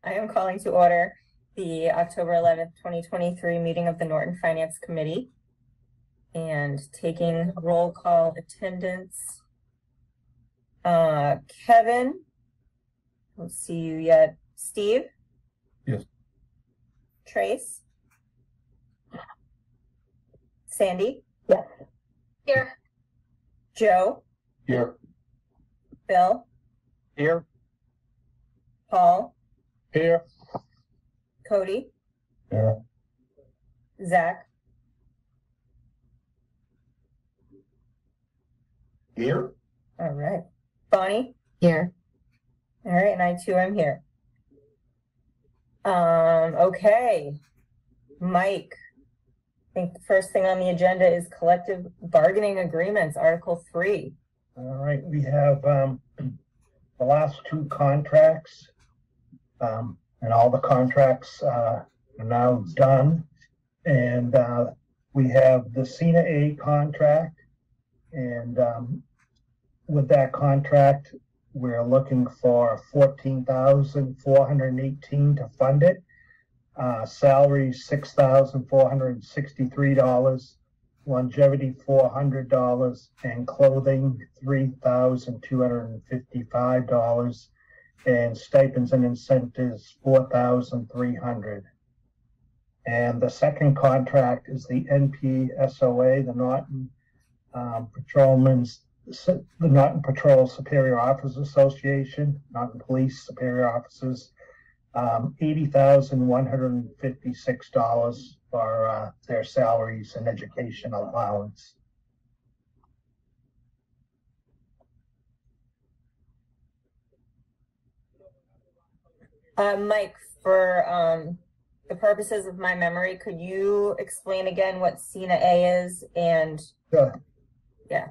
I am calling to order the October 11th, 2023 meeting of the Norton Finance Committee and taking roll call attendance. Kevin, I don't see you yet. Steve? Yes. Trace? Sandy? Yes. Here. Joe? Here. Bill? Here. Paul? Here. Cody? Here. Zach? Here. All right. Bonnie? Here. All right, and I too am here. Okay. Mike, I think the first thing on the agenda is collective bargaining agreements, Article 3. All right, we have the last two contracts, and all the contracts are now done. And we have the Cena A contract, and with that contract, we're looking for $14,418 to fund it. Salary $6,463, longevity $400, and clothing $3,255, and stipends and incentives $4,300. And the second contract is the NPSOA, the Norton the Norton Patrol Superior Officers Association, Norton Police Superior Officers, $80,156 for their salaries and education allowance. Mike, for the purposes of my memory, could you explain again what Cena A is? And Sure. Yeah.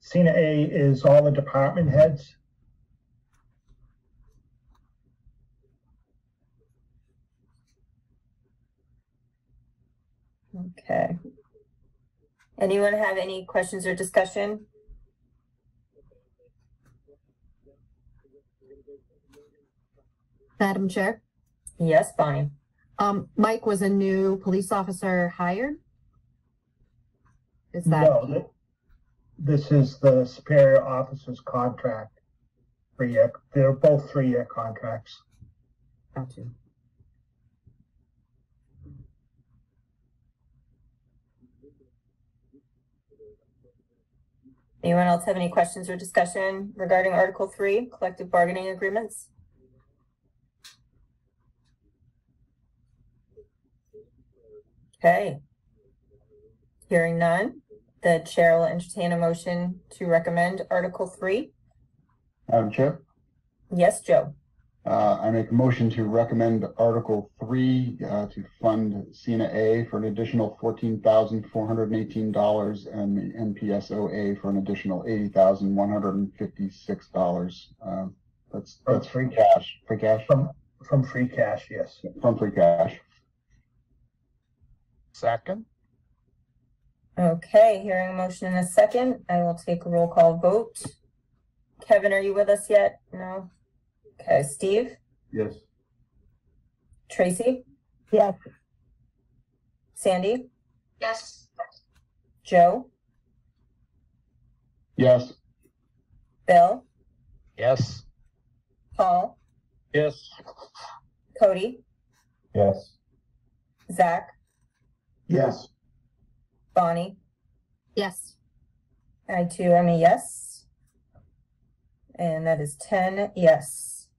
Cena A is all the department heads. Okay. Anyone have any questions or discussion? Madam Chair? Yes, Bonnie. Mike, was a new police officer hired? Is that? No, this is the Superior Officer's contract. They're both 3-year contracts. Gotcha. Anyone else have any questions or discussion regarding Article 3, collective bargaining agreements? Okay. Hearing none, the chair will entertain a motion to recommend Article 3. Madam Chair, Yes, Joe. I make a motion to recommend Article 3 to fund Cena A for an additional $14,418 and the NPSOA for an additional $80,156. That's free cash. Free cash From free cash, yes. from free cash. Second. Okay, hearing a motion in a second, I will take a roll call vote. Kevin, are you with us yet? No? Okay, Steve? Yes. Tracy? Yes. Sandy? Yes. Joe? Yes. Bill? Yes. Paul? Yes. Cody? Yes. Zach? Yes. Bonnie? Yes. I too am a yes. And that is 10 yes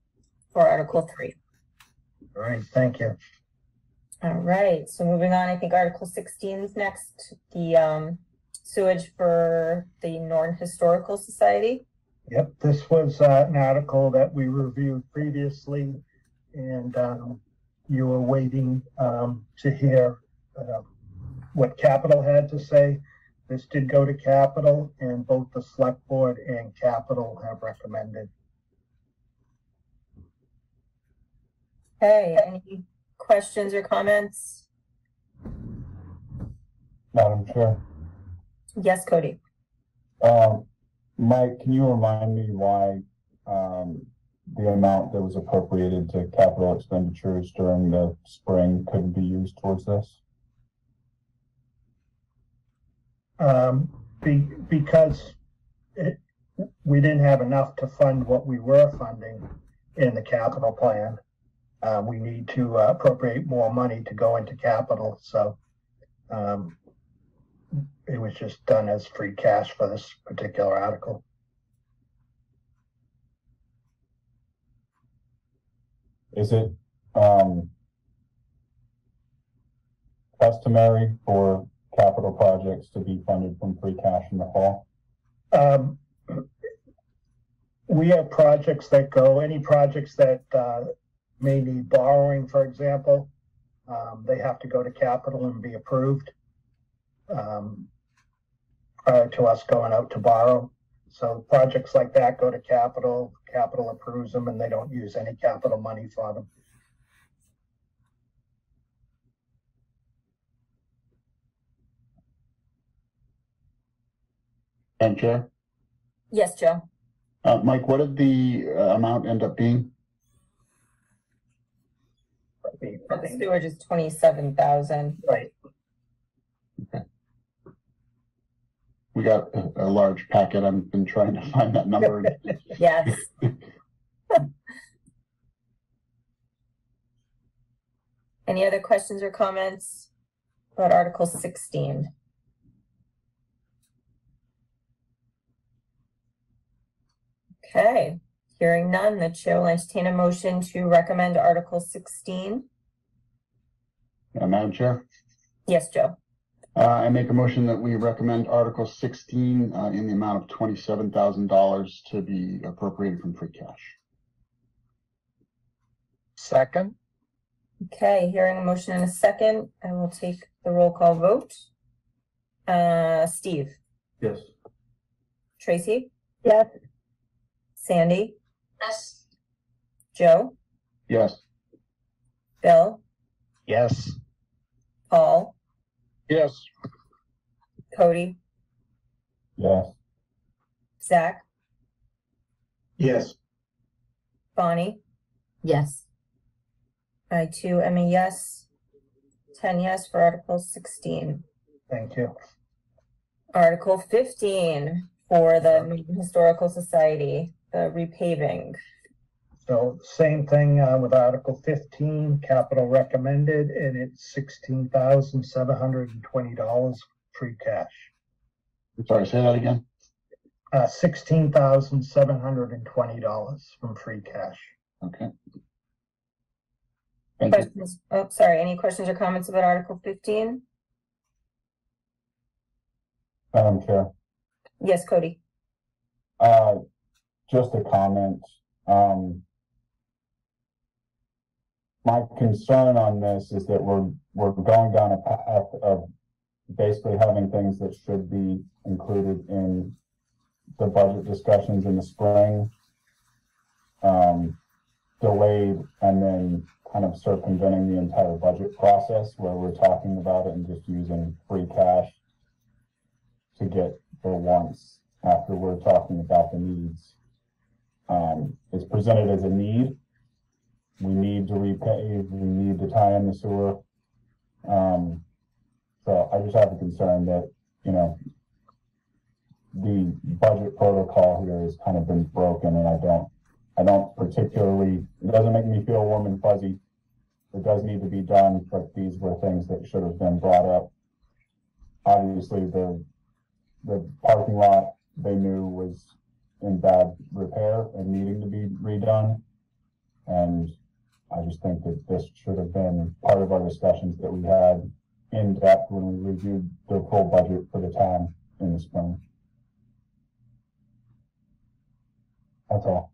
for Article 3. All right, thank you. All right, so moving on, I think Article 16 is next, the sewage for the Norton Historical Society. Yep, this was an article that we reviewed previously, and you were waiting to hear what Capital had to say. This did go to Capital, and both the Select Board and Capital have recommended. Okay, any questions or comments? Madam Chair. Yes, Cody. Mike, can you remind me why the amount that was appropriated to capital expenditures during the spring couldn't be used towards this? Because we didn't have enough to fund what we were funding in the capital plan. We need to appropriate more money to go into capital, so it was just done as free cash for this particular article. Is it customary for capital projects to be funded from free cash in the fall? We have projects that go, any projects that may need borrowing, for example, they have to go to capital and be approved prior to us going out to borrow. So projects like that go to capital, capital approves them, and they don't use any capital money for them. Madam Chair? Yes, Joe. Mike, what did the amount end up being? The sewer is 27,000. Right. Okay. We got a large packet. I've been trying to find that number. Yes. Any other questions or comments about Article 16? Okay, hearing none, the chair will entertain a motion to recommend Article 16. Madam Chair? Yes, Joe. I make a motion that we recommend Article 16 in the amount of $27,000 to be appropriated from free cash. Second. Okay, hearing a motion in a second, I will take the roll call vote. Steve? Yes. Tracy? Yes. Sandy? Yes. Joe? Yes. Bill? Yes. Paul? Yes. Cody? Yes. Zach? Yes. Bonnie? Yes. I too am a yes. 10 yes for Article 16. Thank you. Article 15 for the Newton Historical Society, the repaving. So same thing with Article 15, capital recommended, and it's $16,720 free cash. Sorry, say that again. $16,720 from free cash. Okay. Thank you. Questions? Oh, sorry. Any questions or comments about Article 15? Madam Chair, Yes, Cody. just a comment. My concern on this is that we're going down a path of basically having things that should be included in the budget discussions in the spring, delayed, and then kind of circumventing the entire budget process where we're talking about it and just using free cash to get the wants after we're talking about the needs. It's presented as a need. We need to repay, we need to tie in the sewer. So I just have a concern that, you know, the budget protocol here has kind of been broken, and I don't particularly, it doesn't make me feel warm and fuzzy. It does need to be done, but these were things that should have been brought up. Obviously, the parking lot they knew was in bad repair and needing to be redone. And I just think that this should have been part of our discussions that we had in depth when we reviewed the full budget for the town in the spring. That's all.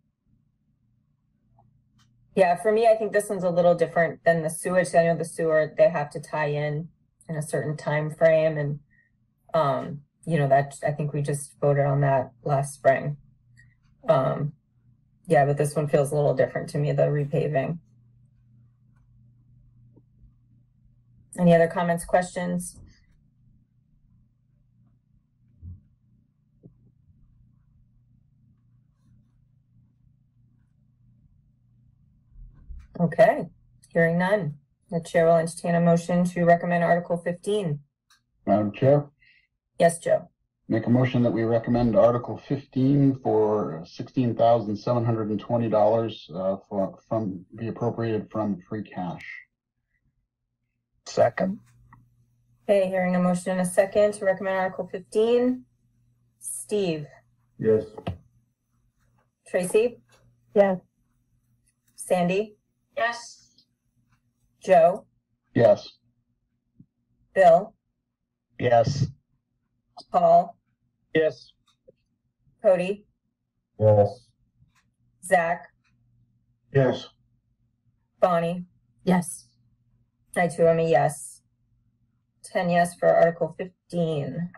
Yeah, for me, I think this one's a little different than the sewage. I know the sewer, they have to tie in a certain time frame, and you know, that I think we just voted on that last spring. Yeah, but this one feels a little different to me, the repaving. Any other comments, questions? Okay, hearing none. The chair will entertain a motion to recommend Article 15. Madam Chair, Yes, Joe. make a motion that we recommend Article 15 for $16,720 be appropriated from free cash. Second. Okay, hearing a motion and a second to recommend Article 15. Steve, Yes. Tracy, Yes. Sandy, Yes. Joe, Yes. Bill, Yes. Paul, Yes. Cody, Yes. Zach, Yes. Bonnie. Yes. I too am a yes. 10 yes for Article 15.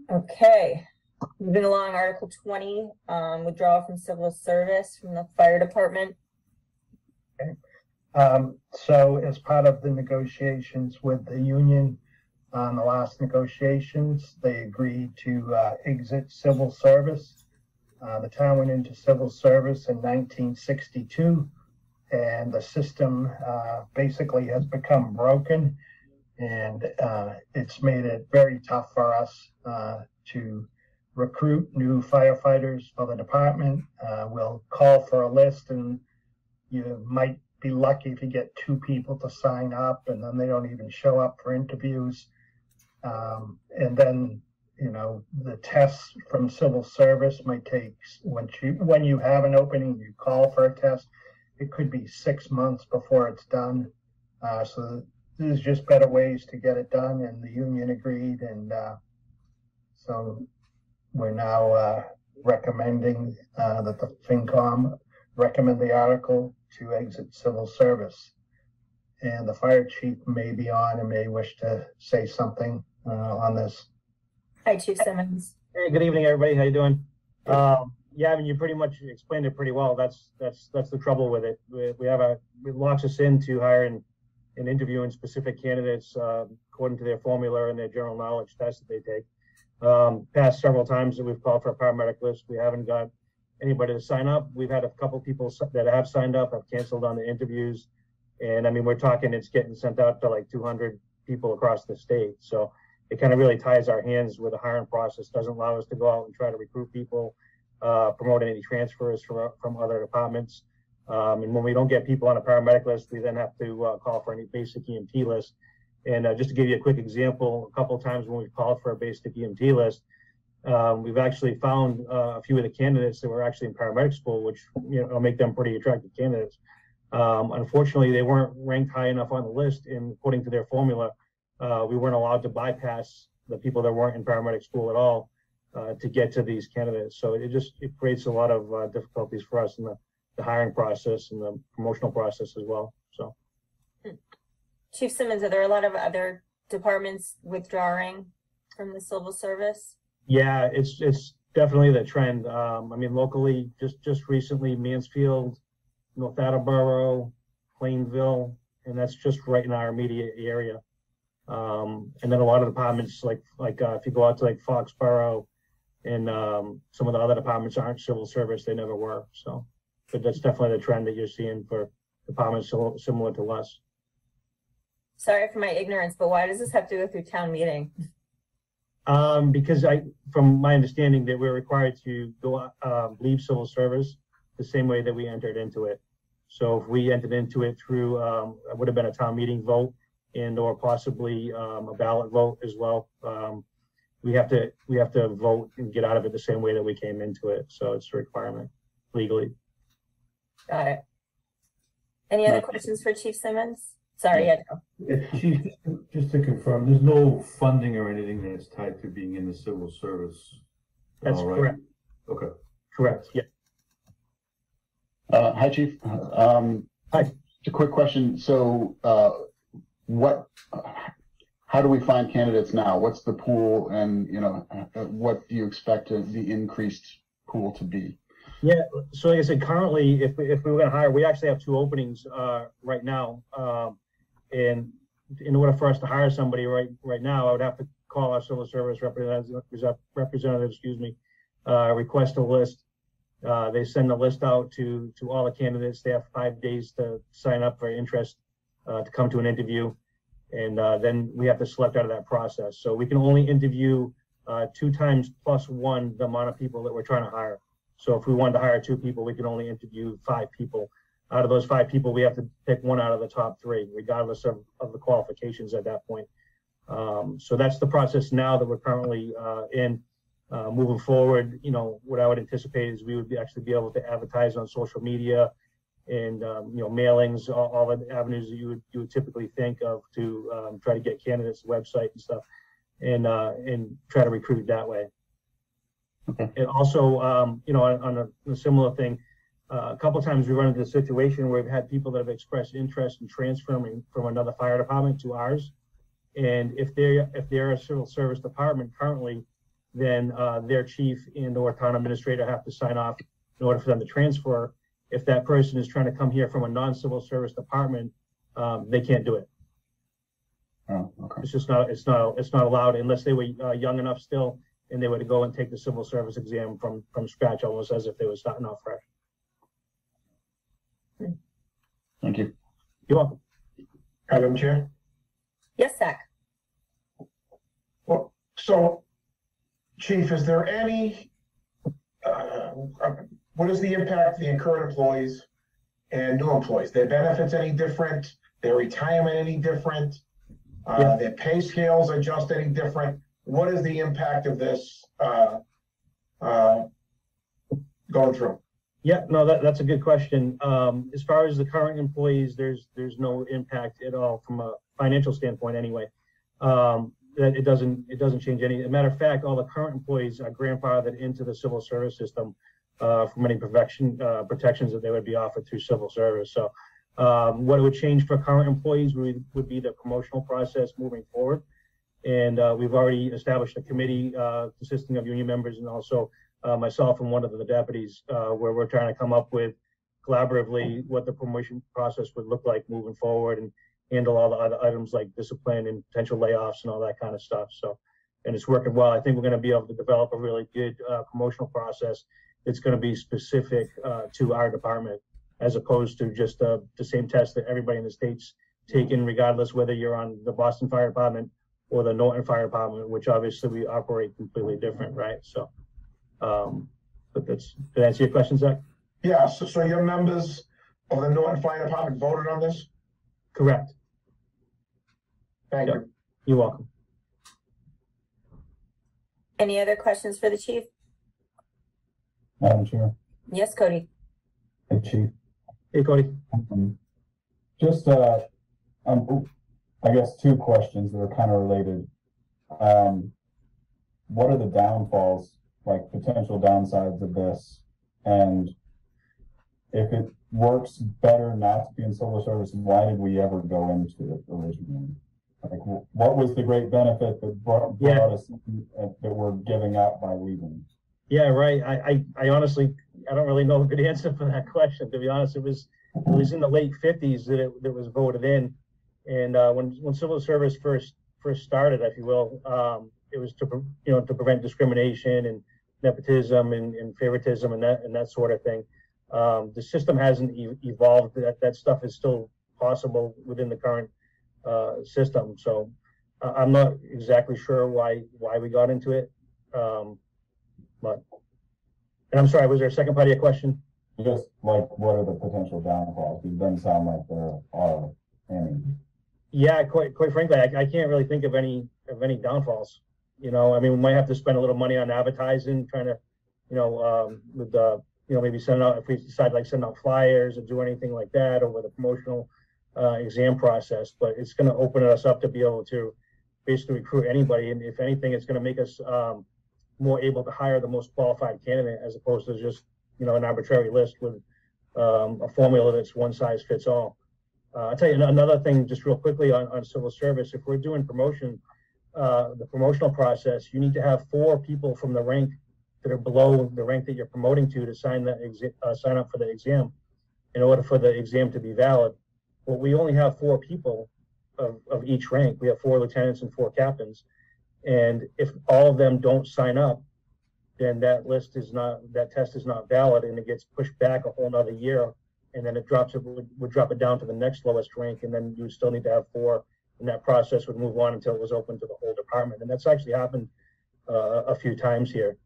Okay, moving along, Article 20, withdrawal from civil service from the fire department. So as part of the negotiations with the union, on the last negotiations, they agreed to exit civil service. The town went into civil service in 1962, and the system basically has become broken, and it's made it very tough for us to recruit new firefighters for the department. We'll call for a list, and you might be lucky if you get 2 people to sign up, and then they don't even show up for interviews. And then, you know, the tests from civil service might take, when you have an opening, you call for a test, it could be 6 months before it's done. So there's just better ways to get it done, and the union agreed, and so we're now recommending that the FinCom recommend the article to exit civil service. And the fire chief may be on and may wish to say something on this. Hi, Chief Simmons. Hey, good evening, everybody. How you doing? Yeah, I mean, you pretty much explained it pretty well. That's the trouble with it. It locks us into hiring and interviewing specific candidates according to their formula and their general knowledge test that they take. Past several times that we've called for a paramedic list, we haven't got anybody to sign up. We've had a couple people that have signed up, have canceled on the interviews. And I mean, we're talking, it's getting sent out to like 200 people across the state. So it kind of really ties our hands with the hiring process, doesn't allow us to go out and try to recruit people, promote any transfers from other departments. And when we don't get people on a paramedic list, we then have to call for any basic EMT list. And just to give you a quick example, a couple of times when we've called for a basic EMT list, we've actually found a few of the candidates that were actually in paramedic school, which, you know, make them pretty attractive candidates. Unfortunately, they weren't ranked high enough on the list, and according to their formula, we weren't allowed to bypass the people that weren't in paramedic school at all to get to these candidates. So it creates a lot of difficulties for us in the hiring process and the promotional process as well. So, Chief Simmons, are there a lot of other departments withdrawing from the civil service? yeah, it's definitely the trend. I mean, locally, just recently, Mansfield, North Attleboro, Plainville, and that's just right in our immediate area. And then a lot of departments, like if you go out to like Foxborough and some of the other departments aren't civil service, they never were. So, but that's definitely the trend that you're seeing for departments similar to us. Sorry for my ignorance, but why does this have to go through town meeting? Because from my understanding, that we're required to go leave civil service the same way that we entered into it. So if we entered into it through, it would have been a town meeting vote and or possibly a ballot vote as well. We have to vote and get out of it the same way that we came into it. So it's a requirement legally. Got it. Any other questions for Chief Simmons? Sorry, Ed. Chief, just to confirm, there's no funding or anything that's tied to being in the civil service. That's All right. correct. Okay. Correct. Yeah. Hi, Chief. Hi. Just a quick question. So, how do we find candidates now? What's the pool, and what do you expect the increased pool to be? Yeah. So like I said, currently, if we were going to hire, we actually have 2 openings right now. And in order for us to hire somebody right now, I would have to call our civil service representative, request a list, They send a list out to all the candidates. They have 5 days to sign up for interest to come to an interview. And then we have to select out of that process. So we can only interview 2 times plus 1 the amount of people that we're trying to hire. So if we wanted to hire 2 people, we can only interview 5 people. Out of those 5 people, we have to pick 1 out of the top 3, regardless of the qualifications at that point. So that's the process now that we're currently in. Moving forward, you know, what I would anticipate is we would actually be able to advertise on social media and, you know, mailings, all the avenues that you would typically think of to try to get candidates website and stuff, and try to recruit that way. Okay. And also, you know, on a similar thing, a couple of times we run into a situation where we've had people that have expressed interest in transferring from another fire department to ours. And if they're a civil service department currently, then their chief and or town administrator have to sign off in order for them to transfer. If that person is trying to come here from a non-civil service department, they can't do it. Oh, okay. It's just not allowed unless they were young enough still and they were to go and take the civil service exam from scratch, almost as if they were starting off fresh. Thank you. You're welcome. Madam Chair. Yes, Zach. Well, so, Chief, is there any, what is the impact of the current employees and new employees? Their benefits any different? Their retirement any different? Their pay scales adjust any different? What is the impact of this going through? Yeah, no, that's a good question. As far as the current employees, there's no impact at all from a financial standpoint anyway. That it doesn't change any. As a matter of fact, all the current employees are grandfathered into the civil service system from any protections that they would be offered through civil service. So what it would change for current employees would be the promotional process moving forward. And we've already established a committee consisting of union members and also myself and one of the deputies where we're trying to come up with collaboratively what the promotion process would look like moving forward and handle all the other items like discipline and potential layoffs and all that kind of stuff. So, and it's working well. I think we're going to be able to develop a really good promotional process that's going to be specific to our department, as opposed to just the same test that everybody in the state's taken, regardless whether you're on the Boston Fire Department or the Norton Fire Department, which obviously we operate completely different, right? So, but did I answer your question, Zach? Yeah, so your members of the Norton Fire Department voted on this? Correct. Thank you. You're welcome. Any other questions for the chief? Madam Chair. Yes, Cody. Hey, Chief. Hey, Cody. Just, I guess 2 questions that are kind of related. What are the downfalls, like potential downsides of this? And if it works better not to be in civil service, why did we ever go into it originally? Like, what was the great benefit that brought us that we're giving up by leaving? Yeah, right. I honestly, I don't really know a good answer for that question. To be honest, it was in the late 50s that it was voted in, and when civil service first started, if you will, it was to prevent discrimination and nepotism and favoritism and that sort of thing. The system hasn't evolved. That stuff is still possible within the current system. So I'm not exactly sure why we got into it. But, and I'm sorry, was there a second part of your question? Just like, what are the potential downfalls? It doesn't sound like there are any. Yeah, quite frankly, I can't really think of any downfalls. You know, I mean, we might have to spend a little money on advertising, trying to, with the, maybe send out, if we decide like send out flyers or do anything like that over the promotional exam process. But it's going to open us up to be able to basically recruit anybody, and if anything, it's going to make us more able to hire the most qualified candidate, as opposed to just an arbitrary list with a formula that's one size fits all. I'll tell you another thing just real quickly on civil service. If we're doing promotion, the promotional process, you need to have 4 people from the rank that are below the rank that you're promoting to sign up for the exam in order for the exam to be valid. Well, we only have 4 people of each rank. We have 4 lieutenants and 4 captains. And if all of them don't sign up, then that test is not valid, and it gets pushed back a whole nother year, and then would drop it down to the next lowest rank, and then you would still need to have 4, and that process would move on until it was open to the whole department. And that's actually happened a few times here.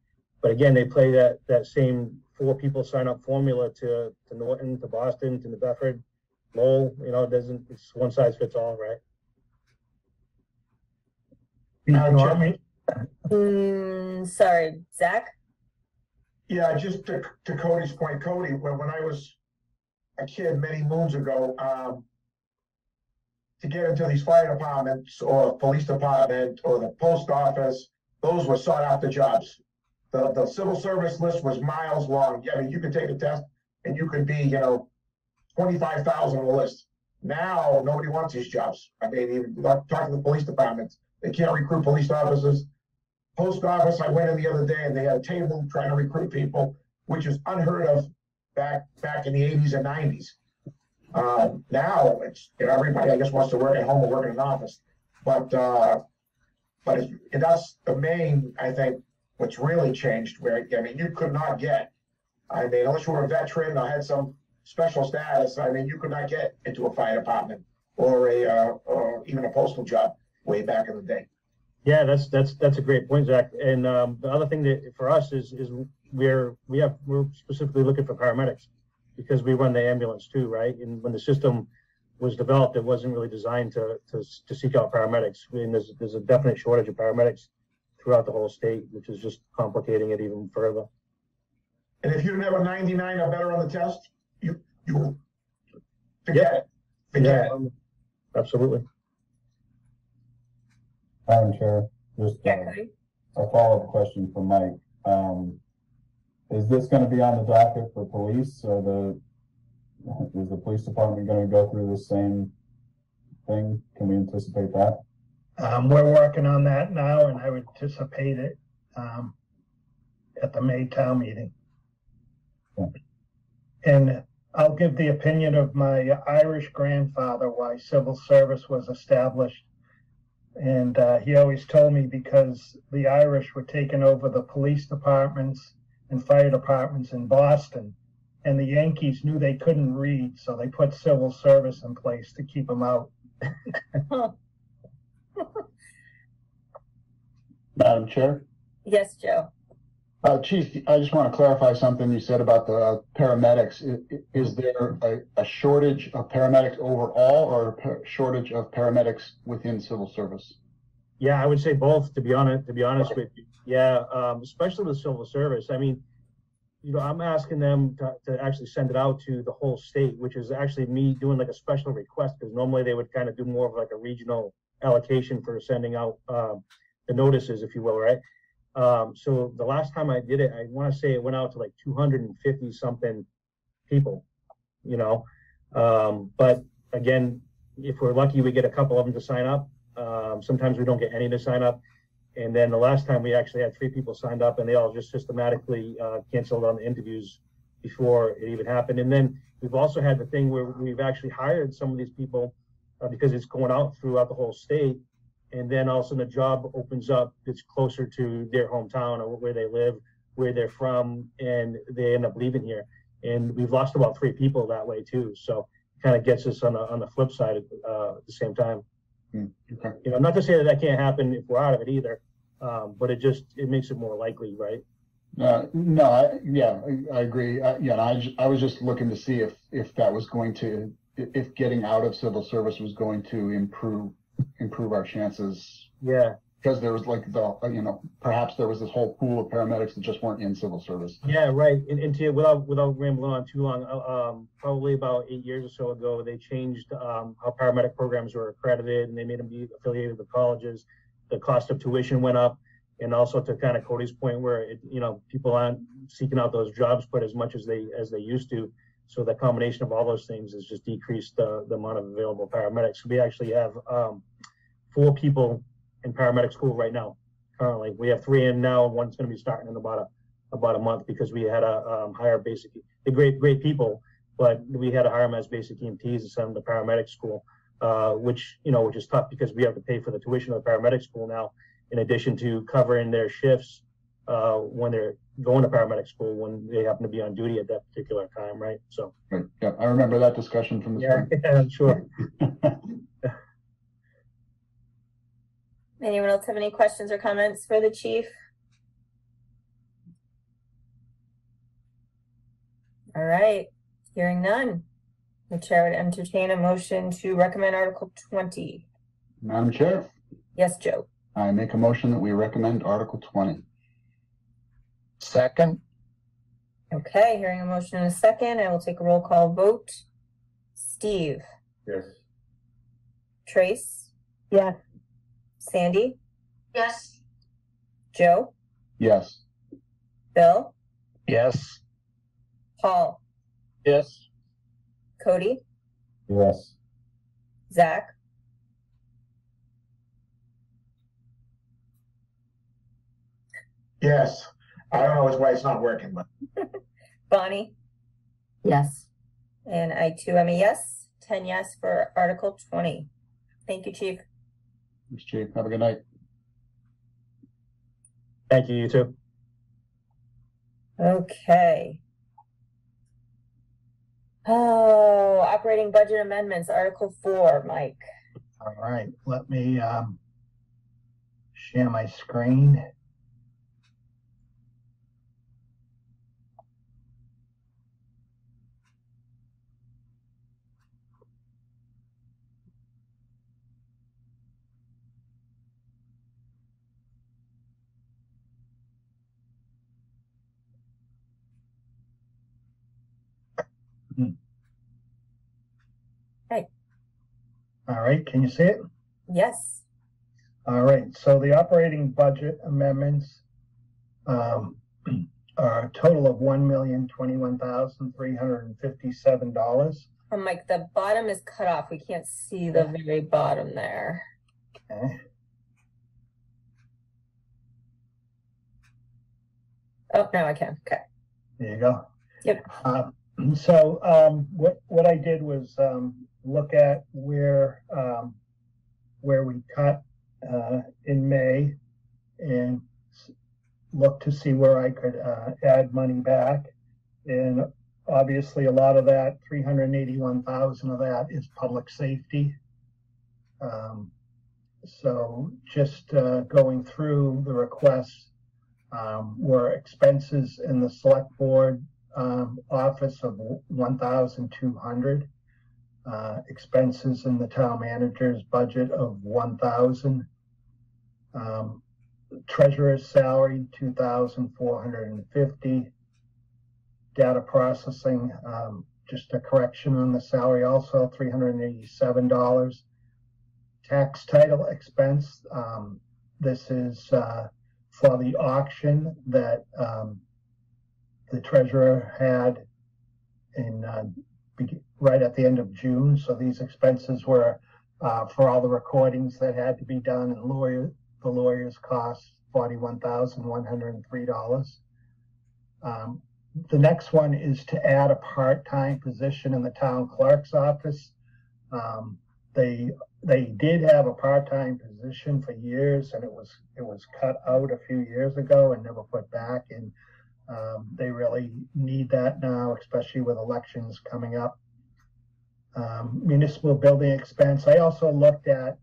But again, they play that same 4 people sign up formula to Norton, to Boston, to New Bedford, Lowell. You know, it's one size fits all, right? Sorry, Zach? Yeah, just to Cody's point, Cody, when I was a kid many moons ago, to get into these fire departments or police department or the post office, those were sought after jobs. The civil service list was miles long. I mean, you could take a test and you could be, 25,000 on the list. Now, nobody wants these jobs. I mean, even talk to the police departments. They can't recruit police officers. Post office, I went in the other day and they had a table trying to recruit people, which is unheard of back in the 80s and 90s. Now it's, everybody, I guess, wants to work at home or work in an office. But that's the main, I think, what's really changed, where, I mean, you could not get, I mean, unless you were a veteran or had some special status, I mean, you could not get into a fire department or even a postal job way back in the day. Yeah, that's a great point, Zach. And the other thing that for us is we're specifically looking for paramedics, because we run the ambulance too, right? And when the system was developed, it wasn't really designed to seek out paramedics. I mean, there's a definite shortage of paramedics throughout the whole state, which is just complicating it even further. And if you didn't have a 99 or better on the test, you forget it. Forget it. Absolutely. Madam Chair, just Cody? a follow-up question for Mike. Is this going to be on the docket for police, or is the police department going to go through the same thing? Can we anticipate that? We're working on that now, and I would anticipate it at the May town meeting. Yeah. And I'll give the opinion of my Irish grandfather why civil service was established. And he always told me because the Irish were taking over the police departments and fire departments in Boston, and the Yankees knew they couldn't read, so they put civil service in place to keep them out. Madam Chair? Yes, Joe. Chief, I just want to clarify something you said about the paramedics. Is there a shortage of paramedics overall, or a shortage of paramedics within civil service? Yeah, I would say both, to be honest with you. Yeah, especially with civil service. I mean, I'm asking them to actually send it out to the whole state, which is actually me doing like a special request, because normally they would kind of do more of like a regional allocation for sending out the notices, if you will, right? So the last time I did it, I want to say it went out to like 250 something people, but again, if we're lucky, we get a couple of them to sign up. Sometimes we don't get any to sign up. And then the last time we actually had 3 people signed up, and they all just systematically canceled on the interviews before it even happened. And then we've also had the thing where we've actually hired some of these people because it's going out throughout the whole state. And then all of a sudden a job opens up that's closer to their hometown or where they live, where they're from, and they end up leaving here. And we've lost about 3 people that way too. So it kind of gets us on the flip side at the same time. Okay. Not to say that can't happen if we're out of it either, but it makes it more likely, right? I agree. I was just looking to see if that was going to, if getting out of civil service was going to improve our chances. Yeah. Because there was perhaps there was this whole pool of paramedics that just weren't in civil service. Yeah, right. And without rambling on too long, probably about 8 years or so ago, they changed how paramedic programs were accredited, and they made them be affiliated with colleges. The cost of tuition went up, and also to kind of Cody's point, where people aren't seeking out those jobs quite as much as they used to. So the combination of all those things has just decreased the amount of available paramedics. We actually have 4 people in paramedic school right now. Currently, we have 3 in now, and one's going to be starting in about a month, because we had to hire basic. They're great people, but we had to hire them as basic EMTs and send them to paramedic school, which is tough because we have to pay for the tuition of the paramedic school now, in addition to covering their shifts when they're going to paramedic school when they happen to be on duty at that particular time, right? So, Right. Yeah, I remember that discussion from the yeah, spring. sure. Anyone else have any questions or comments for the chief? All right, hearing none. The chair would entertain a motion to recommend Article 20. Madam Chair, Yes, Joe. I make a motion that we recommend Article 20. Second. Okay, hearing a motion in a second, I will take a roll call vote. Steve, Yes. Trace, Yes. Sandy, Yes. Joe, Yes. Bill, Yes. Paul, Yes. Cody, Yes. Zach, Yes, I don't know which way it's not working, but Bonnie, Yes. and I too am a yes. 10 yes for Article 20. Thank you, Chief. Thanks, Chief. Have a good night. Thank you, you too. Okay. Oh, operating budget amendments, Article 4, Mike. All right, let me share my screen. Okay. All right, can you see it? Yes. All right, so the operating budget amendments are a total of $1,021,357. Oh, Mike, the bottom is cut off. We can't see the very bottom there. Okay. Oh, now I can. Okay. There you go. Yep. So what I did was look at where we cut in May and look to see where I could add money back. And obviously a lot of that, 381,000 of that is public safety. So just going through the requests were expenses in the select board office of 1,200, expenses in the town manager's budget of 1,000, treasurer's salary 2,450, data processing, just a correction on the salary also $387, tax title expense. This is for the auction that the treasurer had in right at the end of June. So these expenses were for all the recordings that had to be done, and the lawyer's cost $41,103. The next one is to add a part-time position in the town clerk's office. They did have a part-time position for years, and it was cut out a few years ago and never put back. And they really need that now, especially with elections coming up. Municipal building expense. I also looked at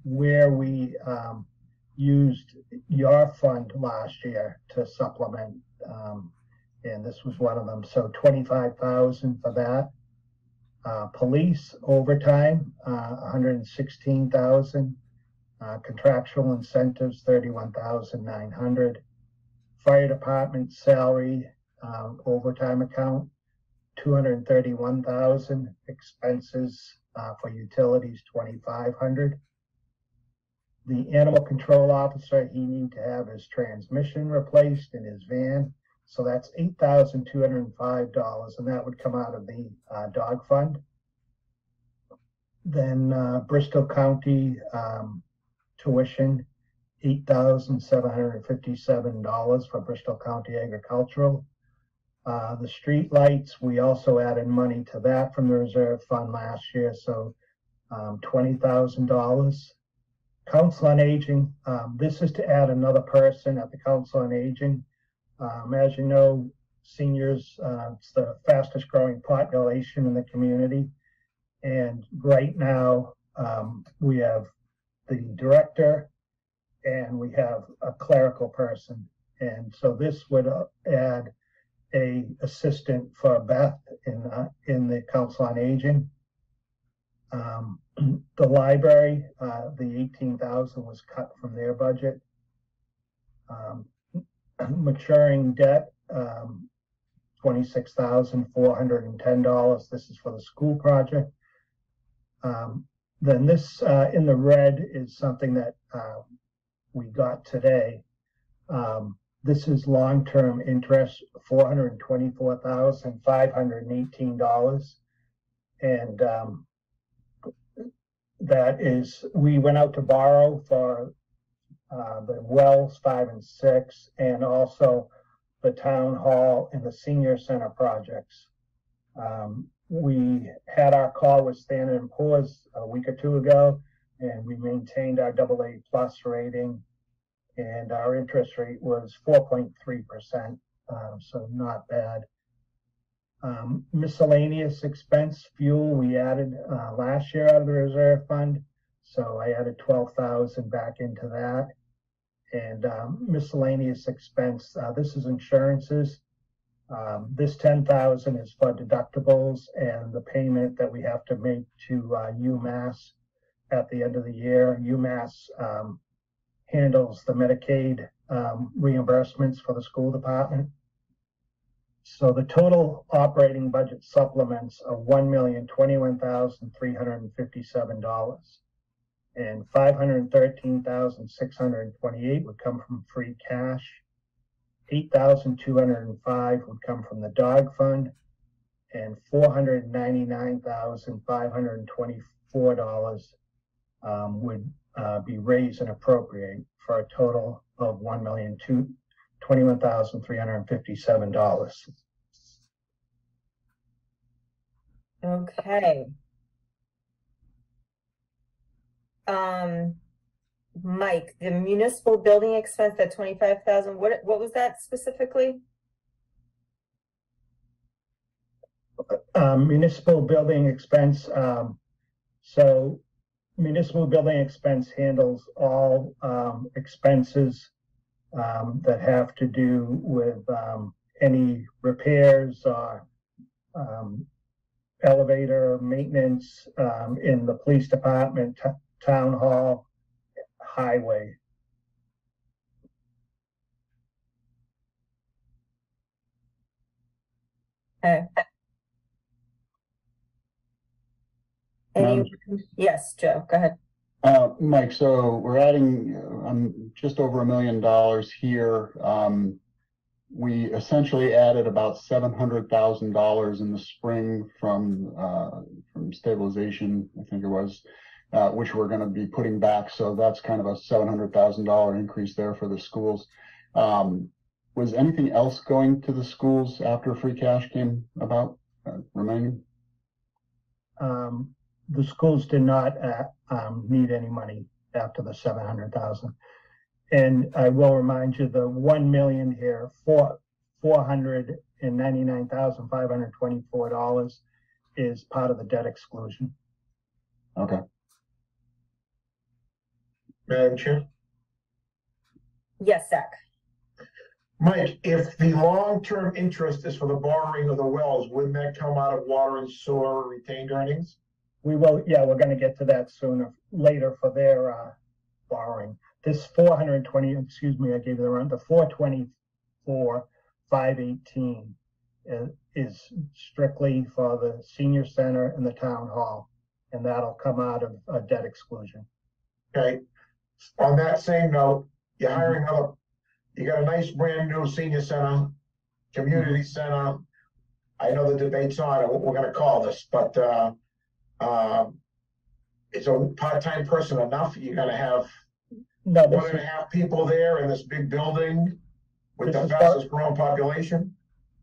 where we used your fund last year to supplement, and this was one of them. So 25,000 for that. Police overtime, 116,000. Contractual incentives, 31,900. Fire department salary overtime account, 231,000. Expenses for utilities, 2,500. The animal control officer, he needs to have his transmission replaced in his van, so that's $8,205, and that would come out of the dog fund. Then Bristol County tuition, $8,757 for Bristol County Agricultural. The street lights, we also added money to that from the reserve fund last year, so $20,000. Council on Aging, this is to add another person at the Council on Aging. As you know, seniors, it's the fastest growing population in the community. And right now, we have the director and we have a clerical person. And so this would add a assistant for Beth in the Council on Aging. The library, the 18,000 was cut from their budget. Maturing debt, $26,410. This is for the school project. Then this in the red is something that we got today. This is long-term interest, $424,518. And that is, we went out to borrow for the wells 5 and 6, and also the town hall and the senior center projects. We had our call with Standard & Poor's a week or two ago, and we maintained our AA+ rating, and our interest rate was 4.3%, so not bad. Miscellaneous expense, fuel, we added last year out of the reserve fund, so I added 12,000 back into that. And miscellaneous expense, this is insurances. This 10,000 is for deductibles and the payment that we have to make to UMass at the end of the year. UMass handles the Medicaid reimbursements for the school department. So the total operating budget supplements are $1,021,357. And $513,628 would come from free cash. $8,205 would come from the dog fund, and $499,524 would be raised and appropriate for a total of $1,021,357. Okay. Mike, the municipal building expense, that 25,000, what was that specifically? Municipal building expense. So municipal building expense handles all expenses that have to do with any repairs or elevator maintenance in the police department, town hall, highway. Okay. Yes, Joe, go ahead. Mike, so we're adding just over $1 million here. We essentially added about $700,000 in the spring from stabilization, I think it was, which we're going to be putting back. So that's kind of a $700,000 increase there for the schools. Was anything else going to the schools after free cash came about remaining? The schools did not need any money after the $700,000. And I will remind you, the 1 million here, $499,524 is part of the debt exclusion. Okay. Madam Chair? Yes, Zach. Mike, if the long-term interest is for the borrowing of the wells, wouldn't that come out of water and sewer retained earnings? We will, yeah, we're going to get to that later for their borrowing. This 420, excuse me, I gave you the wrong, the 424,518 is strictly for the senior center and the town hall, and that'll come out of a debt exclusion. Okay. On that same note, you're hiring another, you got a nice brand new senior center, community center. I know the debate's on what we're going to call this, but is a part-time person enough? You're going to have 1.5 people there in this big building with the fastest growing population?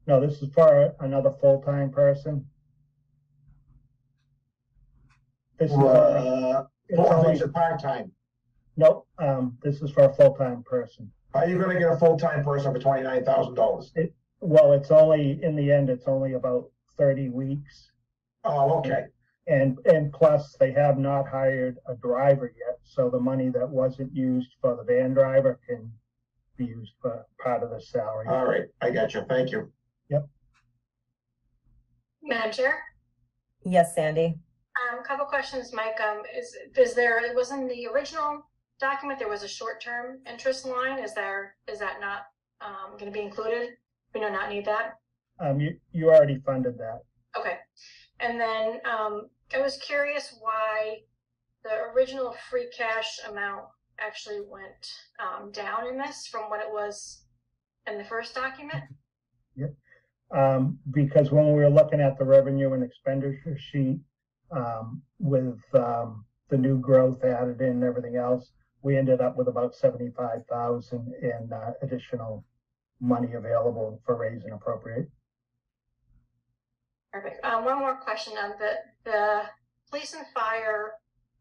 No, this is for another full-time person. This is full-time, part-time. Nope, this is for a full-time person. How are you gonna get a full-time person for $29,000? Well, it's only, in the end, it's only about 30 weeks. Oh, okay. And plus, they have not hired a driver yet, so the money that wasn't used for the van driver can be used for part of the salary. All right, I got you. Thank you. Madam Chair, Yes, Sandy. couple questions, Mike. Is there, it was in the original document, there was a short-term interest line. Is that not going to be included? We do not need that. You already funded that. Okay. And then I was curious why the original free cash amount actually went down in this from what it was in the first document. Because when we were looking at the revenue and expenditure sheet, with the new growth added in and everything else, we ended up with about 75,000 in additional money available for raise and appropriate. Perfect. One more question on the police and fire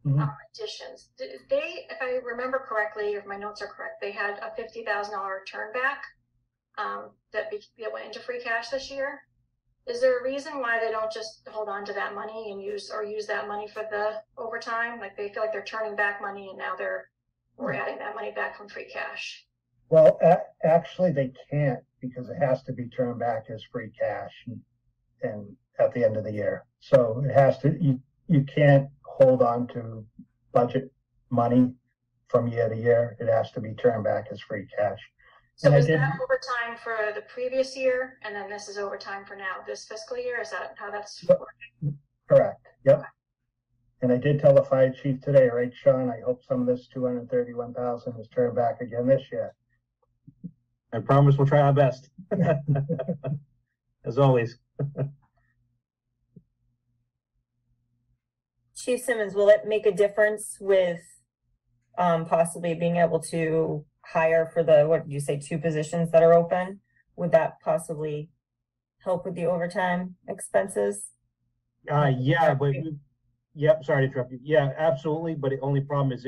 additions. Did they, if I remember correctly, if my notes are correct, they had a $50,000 turn back that went into free cash this year. Is there a reason why they don't just hold on to that money and use that money for the overtime? Like they feel like they're turning back money and now we're adding that money back from free cash. Well, actually they can't, because it has to be turned back as free cash and at the end of the year. So it has to, you can't hold on to budget money from year to year. It has to be turned back as free cash. So is that overtime for the previous year, and then this is overtime for now, this fiscal year? Is that how that's working? Correct. Yep. And I did tell the fire chief today, right, Sean? I hope some of this 231,000 is turned back again this year. I promise we'll try our best. As always. Chief Simmons, will it make a difference with possibly being able to hire for the, what did you say, 2 positions that are open? Would that possibly help with the overtime expenses? Yeah, but yep, sorry to interrupt you. Yeah, absolutely. But the only problem is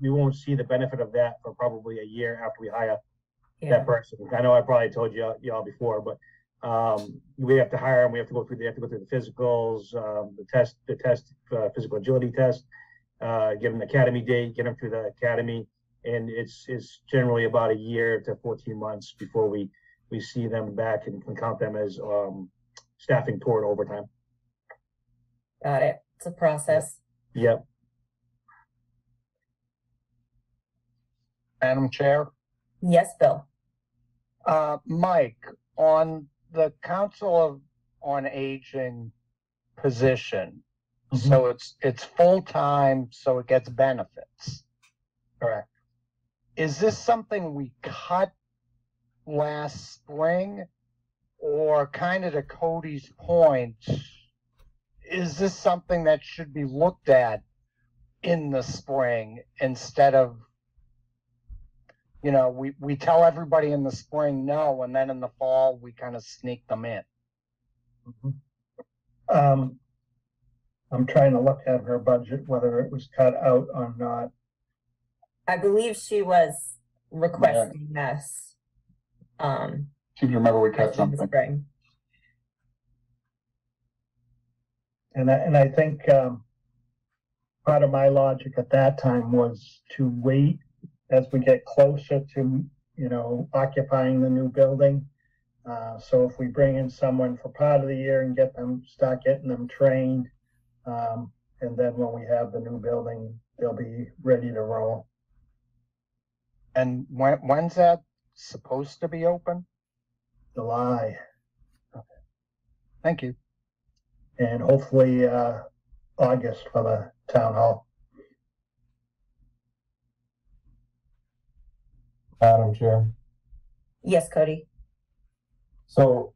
we won't see the benefit of that for probably a year after we hire that person. I know I probably told y'all before, but we have to hire them. They have to go through the physicals, the test, physical agility test, get them an academy date, get them through the academy. And it's generally about a year to 14 months before we see them back and can count them as staffing toward overtime. Got it. It's a process. Yep. Madam Chair? Yes, Bill. Mike, on the Council on Aging position, so it's full-time, so it gets benefits. Correct. Is this something we cut last spring, or kind of to Cody's point, is this something that should be looked at in the spring instead of, you know, we tell everybody in the spring no, and then in the fall we kind of sneak them in? I'm trying to look at her budget, whether it was cut out or not. I believe she was requesting this. Seems to remember we cut something. Spring. And I think part of my logic at that time was to wait as we get closer to, you know, occupying the new building. So if we bring in someone for part of the year and start getting them trained, and then when we have the new building, they'll be ready to roll. And when's that supposed to be open? July. Thank you. And hopefully August for the town hall. Madam Chair. Yes, Cody. So,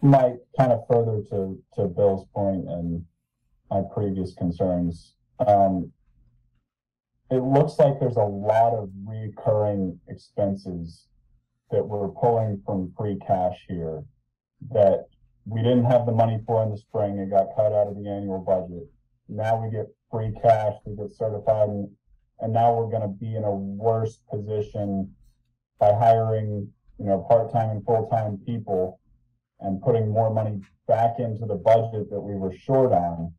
Mike, kind of further to Bill's point and my previous concerns, it looks like there's a lot of recurring expenses that we're pulling from free cash here that we didn't have the money for in the spring. It got cut out of the annual budget. Now we get free cash, we get certified, and now we're going to be in a worse position by hiring, you know, part-time and full-time people and putting more money back into the budget that we were short on,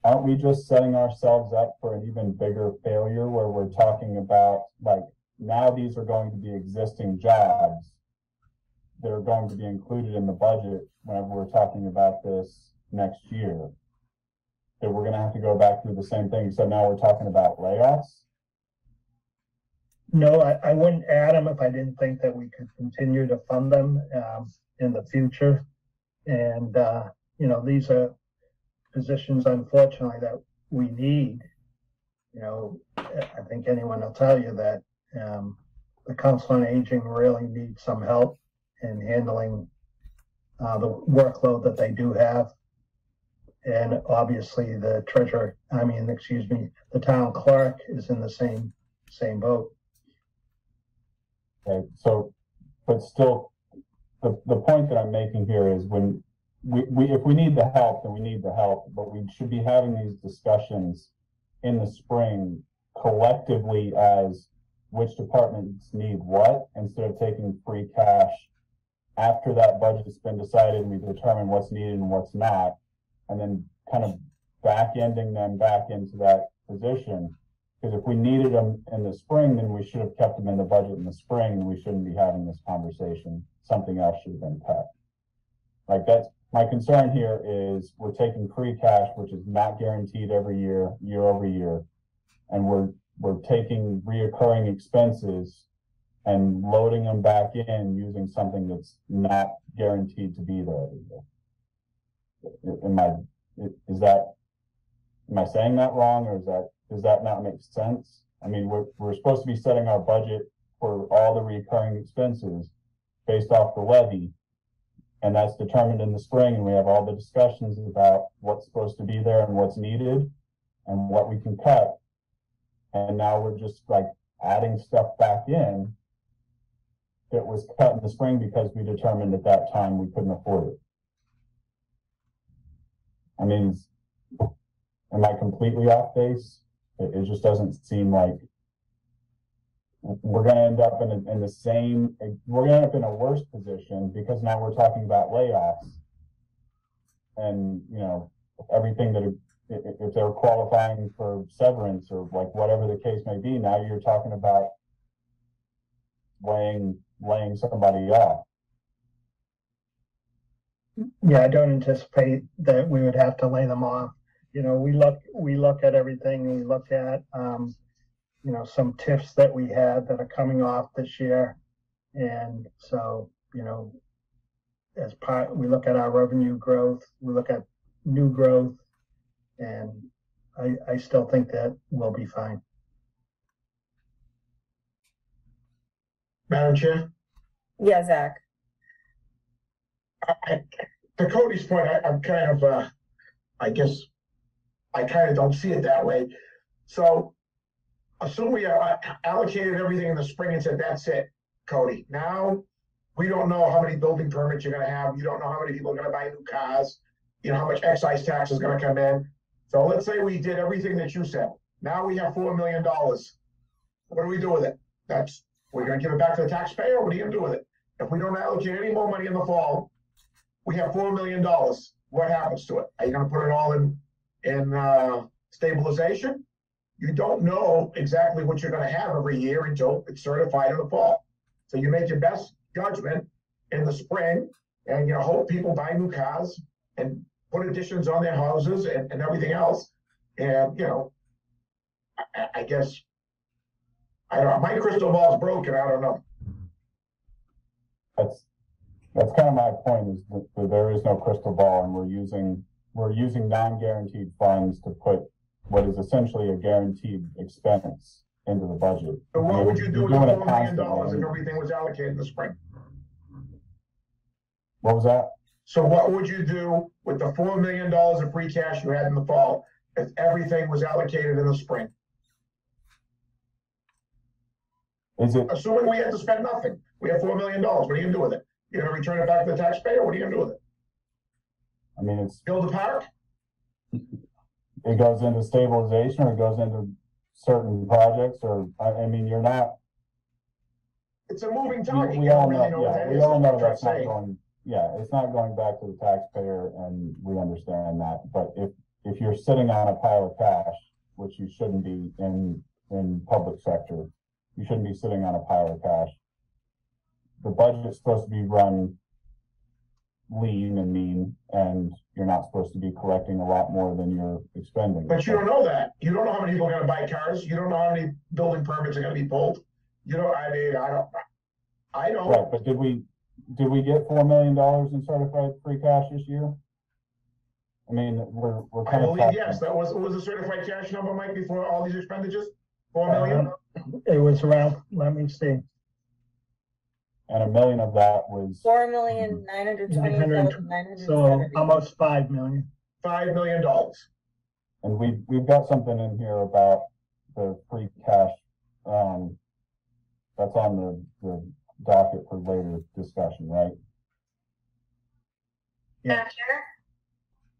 aren't we just setting ourselves up for an even bigger failure where we're talking about, like, now these are going to be existing jobs that are going to be included in the budget whenever we're talking about this next year, that we're going to have to go back through the same thing. So now we're talking about layoffs? No, I wouldn't add them if I didn't think that we could continue to fund them in the future. And, you know, these are positions, unfortunately, that we need. You know, I think anyone will tell you that the Council on Aging really needs some help in handling the workload that they do have. And obviously the the town clerk is in the same boat. Okay, so, but still, the point that I'm making here is when if we need the help, then we need the help, but we should be having these discussions in the spring collectively as which departments need what, instead of taking free cash after that budget's been decided and we determine what's needed and what's not, and then kind of back-ending them back into that position. Because if we needed them in the spring, then we should have kept them in the budget in the spring, and we shouldn't be having this conversation. Something else should have been cut. Like, that's my concern here is we're taking free cash, which is not guaranteed every year, year over year, and we're taking reoccurring expenses and loading them back in using something that's not guaranteed to be there every year. Am I saying that wrong, or does that not make sense? I mean, we're supposed to be setting our budget for all the recurring expenses based off the levy, and that's determined in the spring, and we have all the discussions about what's supposed to be there and what's needed and what we can cut. And now we're just like adding stuff back in that was cut in the spring because we determined at that time we couldn't afford it. I mean, am I completely off base? It just doesn't seem like we're going to end up we're going to end up in a worse position, because now we're talking about layoffs and, you know, everything that, if they're qualifying for severance or like whatever the case may be, now you're talking about laying somebody off. Yeah, I don't anticipate that we would have to lay them off. You know, we look at everything. We look at, you know, some TIFs that we had that are coming off this year. And so, you know, we look at our revenue growth, we look at new growth, and I still think that we'll be fine. Madam Chair? Yeah, Zach. To Cody's point, I'm kind of, I guess, I kind of don't see it that way. So, assume we allocated everything in the spring and said, that's it, Cody. Now, we don't know how many building permits you're going to have. You don't know how many people are going to buy new cars. You know, how much excise tax is going to come in. So let's say we did everything that you said. Now we have $4 million. What do we do with it? We're going to give it back to the taxpayer. What are you going to do with it? If we don't allocate any more money in the fall, we have $4 million. What happens to it? Are you going to put it all in stabilization? You don't know exactly what you're going to have every year until it's certified in the fall. So you make your best judgment in the spring, and you hope people buy new cars and put additions on their houses and everything else. And I guess I don't know. My crystal ball is broken. I don't know. That's kind of my point, is that there is no crystal ball, and we're using non-guaranteed funds to put what is essentially a guaranteed expense into the budget. So what would you do with the $4 million if everything was allocated in the spring? What was that? So what would you do with the $4 million of free cash you had in the fall if everything was allocated in the spring? Assuming we had to spend nothing, we have $4 million. What are you gonna do with it? You're gonna return it back to the taxpayer? What are you gonna do with it? I mean, it's build a park. It goes into stabilization, or it goes into certain projects, or I mean, you're not. it's a moving target. We You all don't really know, know what yeah, that we is, all is know what I'm trying that's to not say. going, yeah, it's not going back to the taxpayer, and we understand that. But if you're sitting on a pile of cash, which you shouldn't be in public sector, you shouldn't be sitting on a pile of cash. The budget's supposed to be run lean and mean, and you're not supposed to be collecting a lot more than you're expending. But you don't know that. You don't know how many people are gonna buy cars. You don't know how many building permits are gonna be pulled. You know, I mean, I don't. Right, but did we get $4 million in certified free cash this year? I mean, we're I kind of believe, talking, yes, that was, what was the certified cash number, Mike, before all these expenditures? 4 million? It was around, let me see, and $1 million of that was 4,920,970. so almost 5 million. $5 million. and we've got something in here about the free cash. That's on the docket for later discussion, right? Yeah. Madam Chair?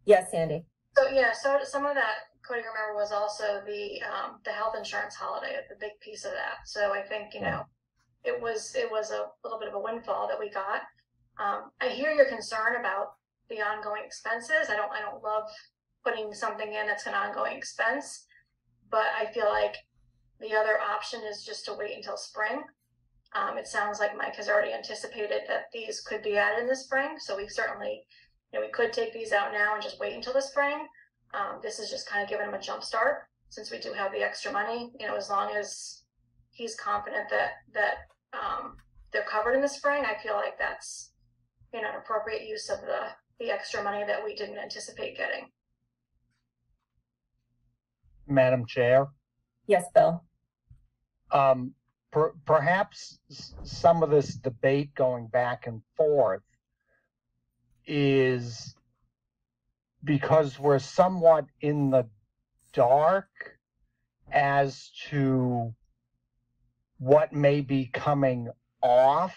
Yes, Sandy. So yeah, so some of that, Cody, remember, was also the health insurance holiday, the big piece of that. So I think, you know, it was a little bit of a windfall that we got. I hear your concern about the ongoing expenses. I don't love putting something in that's an ongoing expense, but I feel like the other option is just to wait until spring. It sounds like Mike has already anticipated that these could be added in the spring, so we certainly, you know, we could take these out now and just wait until the spring. This is just kind of giving him a jump start since we do have the extra money, you know, as long as he's confident that they're covered in the spring. I feel like that's, you know, an appropriate use of the extra money that we didn't anticipate getting. Madam Chair. Yes, Bill. Perhaps some of this debate going back and forth is because we're somewhat in the dark as to what may be coming off,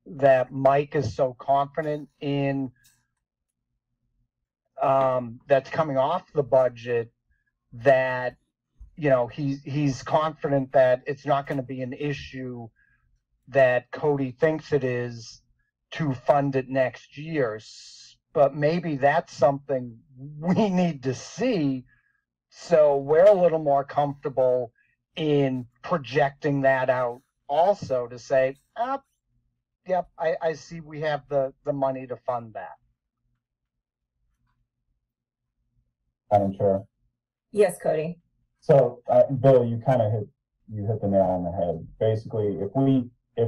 that Mike is so confident in, that's coming off the budget, that, you know, he's confident that it's not going to be an issue that Cody thinks it is to fund it next year. But maybe that's something we need to see, so we're a little more comfortable in projecting that out also, to say, yep, I see we have the money to fund that. Madam Chair. Yes, Cody. So, Bill, you kind of hit the nail on the head. Basically, if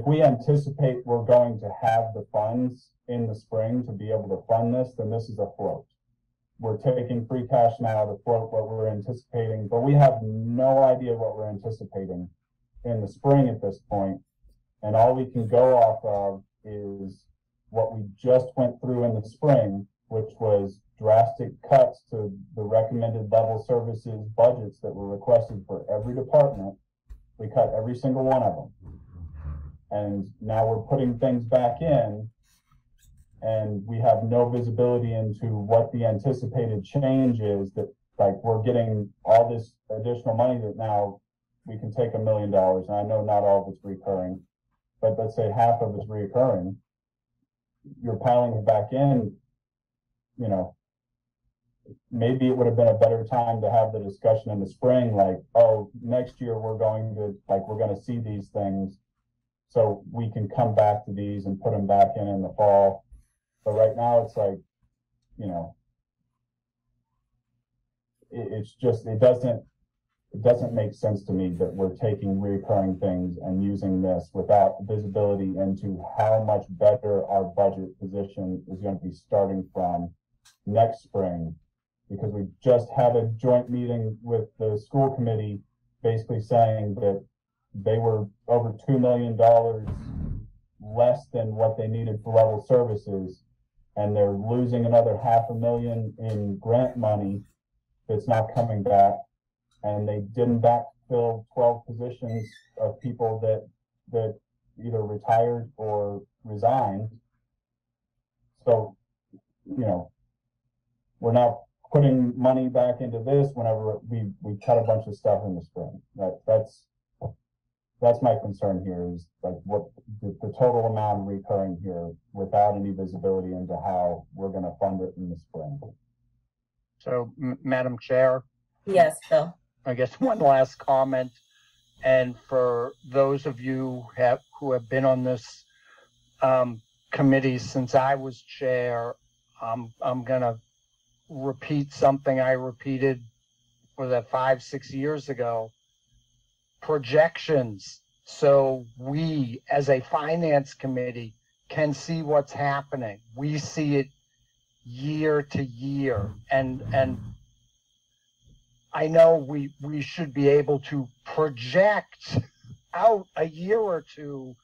we anticipate we're going to have the funds in the spring to be able to fund this, then this is a float. We're taking free cash now to float what we're anticipating, but we have no idea what we're anticipating in the spring at this point. And all we can go off of is what we just went through in the spring, which was drastic cuts to the recommended level services budgets that were requested for every department. We cut every single one of them. And now we're putting things back in, and we have no visibility into what the anticipated change is. That, like, we're getting all this additional money that now we can take $1 million, and I know not all of it's recurring, but let's say half of it's recurring. You're piling it back in, you know. Maybe it would have been a better time to have the discussion in the spring, like, oh, next year we're going to see these things, so we can come back to these and put them back in the fall. But right now it's like, you know, it's just, it doesn't make sense to me that we're taking recurring things and using this without visibility into how much better our budget position is going to be starting from next spring. Because we just had a joint meeting with the school committee basically saying that they were over $2 million less than what they needed for level services, and they're losing another $500,000 in grant money that's not coming back, and they didn't backfill 12 positions of people that either retired or resigned. So, you know, we're now putting money back into this whenever we cut a bunch of stuff in the spring. That's that's my concern here is like what the total amount recurring here without any visibility into how we're going to fund it in the spring. So, Madam Chair, Yes, Bill. I guess one last comment. And for those of you who have been on this committee since I was chair, I'm going to repeat something I repeated was that 5-6 years ago. Projections, so we as a finance committee can see what's happening. We see it year to year, and I know we should be able to project out a year or two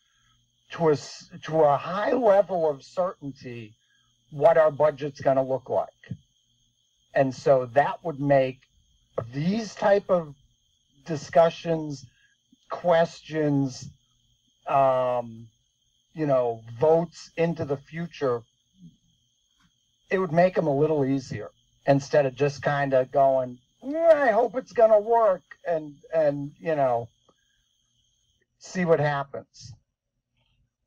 to a high level of certainty what our budget's going to look like. And so that would make these type of discussions, questions, votes into the future, it would make them a little easier instead of just kind of going, I hope it's going to work and see what happens.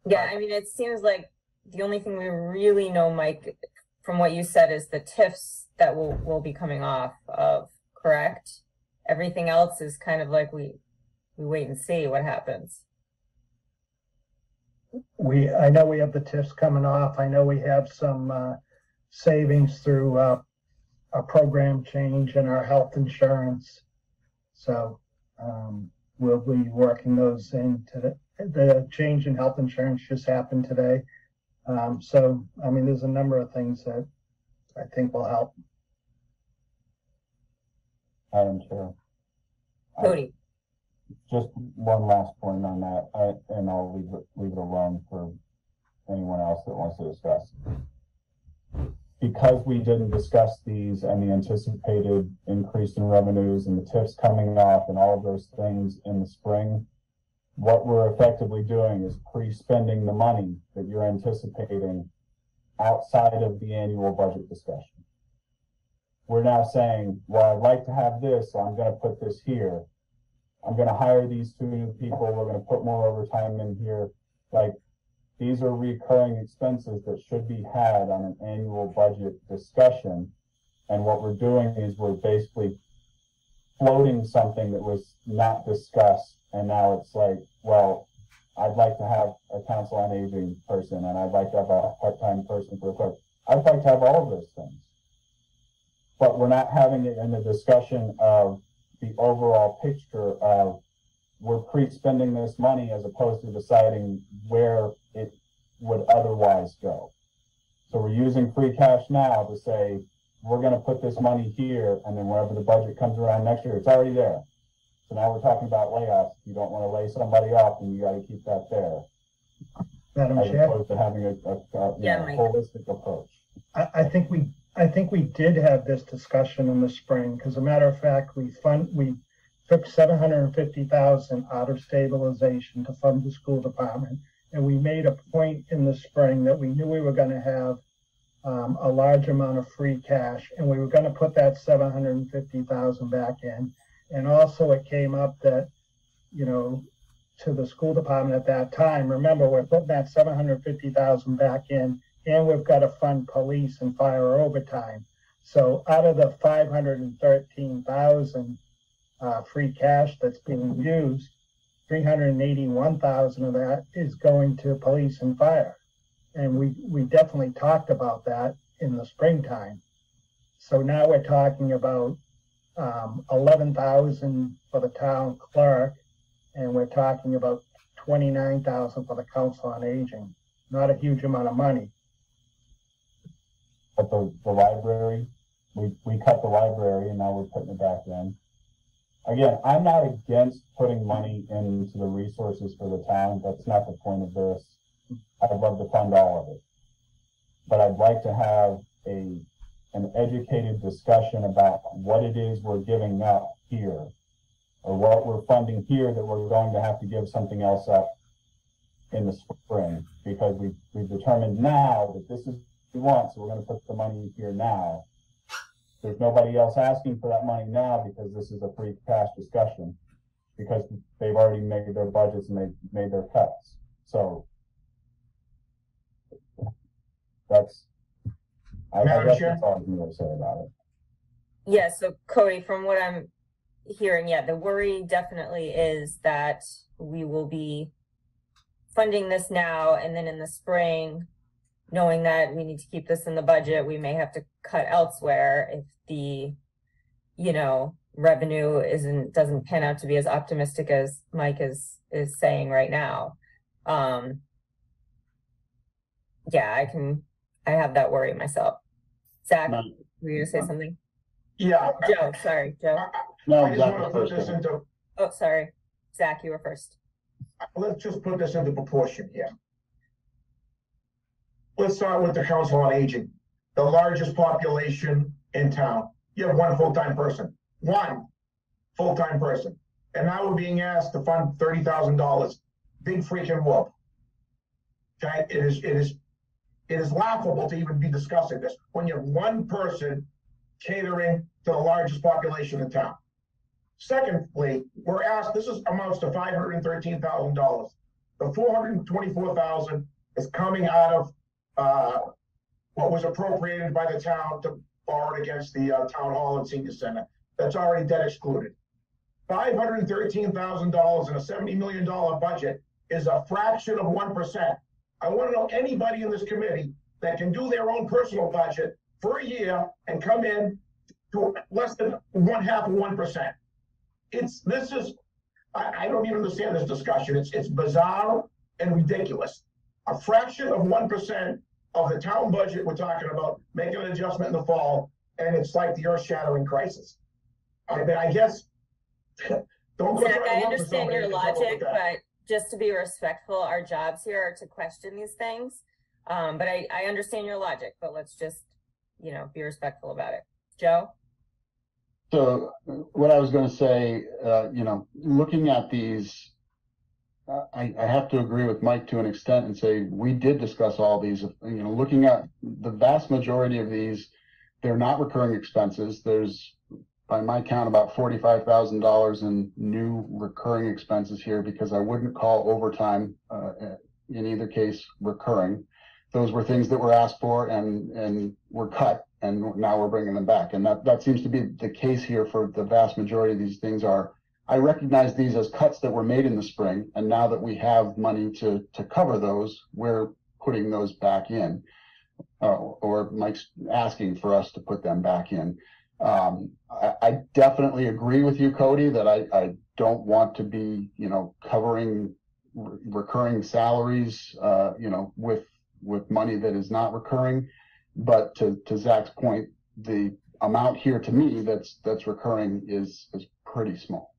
Yeah, I mean, it seems like the only thing we really know, Mike, from what you said, is the TIFs that will be coming off of, correct? Everything else is kind of like we wait and see what happens. I know we have the TIFs coming off. I know we have some savings through a program change in our health insurance. So we'll be working those into the change in health insurance just happened today. So, I mean, there's a number of things that I think will help. Madam Chair. Cody. Just one last point on that, and I'll leave it alone for anyone else that wants to discuss. Because we didn't discuss these and the anticipated increase in revenues and the TIFs coming off and all of those things in the spring, what we're effectively doing is pre-spending the money that you're anticipating outside of the annual budget discussion. We're now saying, well, I'd like to have this, so I'm going to put this here. I'm going to hire these 2 new people. We're going to put more overtime in here. Like, these are recurring expenses that should be had on an annual budget discussion. And what we're doing is we're basically floating something that was not discussed. And now it's like, well, I'd like to have a council on aging person, and I'd like to have a part-time person for a clerk. I'd like to have all of those things. But we're not having it in the discussion of the overall picture of we're pre-spending this money as opposed to deciding where it would otherwise go. So we're using free cash now to say, we're going to put this money here, and then whenever the budget comes around next year, it's already there. So now we're talking about layoffs. If you don't want to lay somebody off, then you got to keep that there. Madam as Chair? opposed to having a holistic approach. I think we did have this discussion in the spring, because a matter of fact, we took $750,000 out of stabilization to fund the school department. And we made a point in the spring that we knew we were going to have a large amount of free cash, and we were going to put that $750,000 back in. And also it came up that, to the school department at that time, remember, we're putting that $750,000 back in, and we've got to fund police and fire overtime. So out of the $513,000 free cash that's being used, $381,000 of that is going to police and fire. And we definitely talked about that in the springtime. So now we're talking about $11,000 for the town clerk, and we're talking about $29,000 for the council on aging. Not a huge amount of money. But the library, we cut the library, and now we're putting it back in. Again, I'm not against putting money into the resources for the town. That's not the point of this. I'd love to fund all of it. But I'd like to have an educated discussion about what it is we're giving up here, or what we're funding here that we're going to have to give something else up in the spring, because we've determined now that this is what we want, so we're going to put the money here now. There's nobody else asking for that money now because this is a free cash discussion. because they've already made their budgets and they've made their cuts. So that's, I Madam guess Chair? that's all I'm going to say about it. Yeah, so Cody, from what I'm hearing, yeah, the worry definitely is that we will be funding this now, and then in the spring, knowing that we need to keep this in the budget, we may have to cut elsewhere if the, you know, revenue doesn't pan out to be as optimistic as Mike is saying right now. Yeah, I have that worry myself. Zach, No. were you gonna say something? Yeah. Joe, sorry, Joe. No, I just Zach want to was put first. this into, Oh, sorry. Zach, you were first. let's just put this into proportion here. Let's start with the Council on Aging, the largest population in town. You have one full-time person, and now we're being asked to fund $30,000. Big freaking whoop. Okay, it is laughable to even be discussing this when you have one person catering to the largest population in town. Secondly, we're asked, amounts to $513,000. The $424,000 is coming out of what was appropriated by the town to borrow it against the town hall and senior center. That's already debt excluded. $513,000 in a $70 million budget is a fraction of 1%. I want to know anybody in this committee that can do their own personal budget for a year and come in to less than 1/2 of 1%. I don't even understand this discussion. It's bizarre and ridiculous. A fraction of 1% of the town budget, we're talking about making an adjustment in the fall, and it's like the earth-shattering crisis. I mean, I guess, don't go Zach, try to I work with understand somebody your to come up with logic, that. but just to be respectful, our jobs here are to question these things. But I understand your logic, but let's just, you know, be respectful about it. Joe? So what I was going to say, you know, looking at these, I have to agree with Mike to an extent and say we did discuss all these. You know, looking at the vast majority of these, they're not recurring expenses. There's, by my count, about $45,000 in new recurring expenses here, because I wouldn't call overtime in either case recurring. Those were things that were asked for and were cut, and now we're bringing them back. And that seems to be the case here for the vast majority of these things. I recognize these as cuts that were made in the spring, and now that we have money to cover those, we're putting those back in, or Mike's asking for us to put them back in. I definitely agree with you, Cody, that I don't want to be, you know, covering recurring salaries, you know, with money that is not recurring. But to Zach's point, the amount here to me that's recurring is pretty small.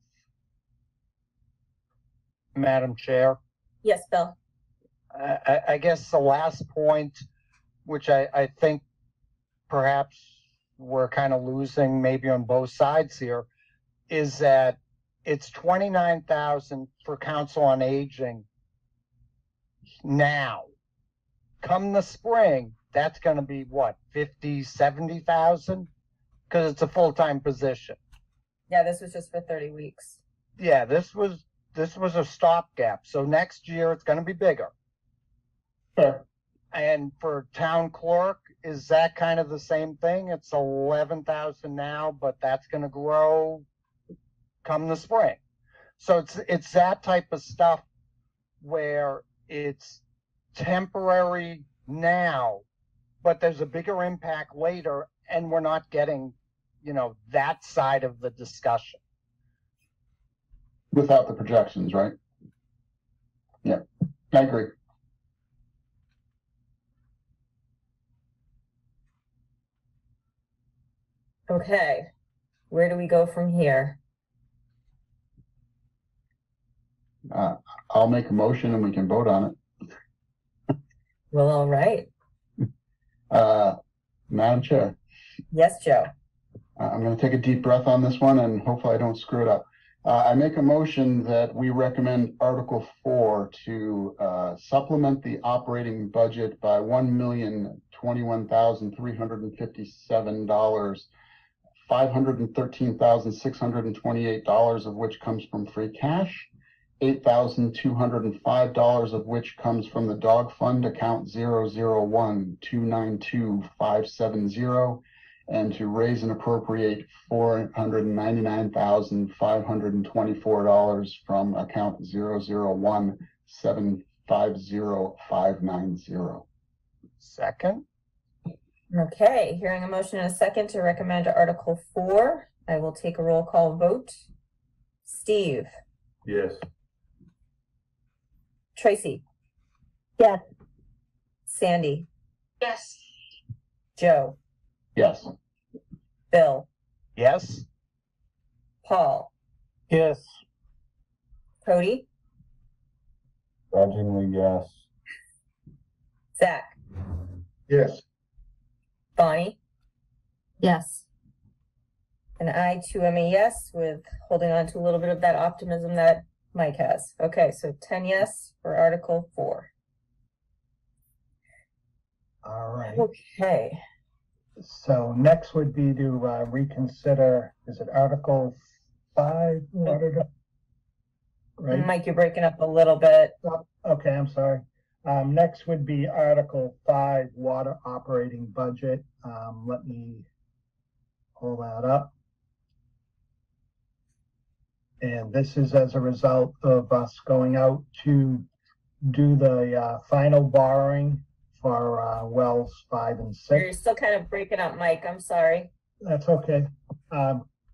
Madam Chair, Yes, Bill. I guess the last point, which I think perhaps we're kind of losing maybe on both sides here, is that it's $29,000 for Council on Aging now. Come the spring, that's going to be what, 50, 70,000? Because it's a full-time position. Yeah, this was just for 30 weeks. Yeah, this was a stopgap. So next year it's going to be bigger. Sure. And for town clerk, is that kind of the same thing? It's 11,000 now, but that's going to grow come the spring. So it's that type of stuff where it's temporary now, but there's a bigger impact later, and we're not getting, you know, that side of the discussion. Without the projections, right? Yeah, I agree. Okay, where do we go from here? I'll make a motion and we can vote on it. Well, all right. Madam Chair, Yes, Joe. I'm going to take a deep breath on this one and hopefully I don't screw it up. I make a motion that we recommend Article 4 to supplement the operating budget by $1,021,357 $513,628 of which comes from free cash, $8,205 of which comes from the dog fund account 001292570, and to raise and appropriate $499,524 from account 001750590. Second. Okay, hearing a motion and a second to recommend Article 4, I will take a roll call vote. Steve, Yes. Tracy, Yes. Sandy, Yes. Joe, Yes. Bill, Yes. Paul, Yes. Cody, Grudgingly, yes. Zach, Yes. Bonnie, Yes. and I too am a yes, with holding on to a little bit of that optimism that Mike has. Okay, so 10 yes for Article 4. All right. Okay, So next would be to reconsider, is it Article 5? Right? Mike, you're breaking up a little bit. Okay, I'm sorry. Next would be Article 5, Water Operating Budget. Let me pull that up. And this is as a result of us going out to do the final borrowing for wells 5 and 6. You're still kind of breaking up, Mike. I'm sorry. That's okay.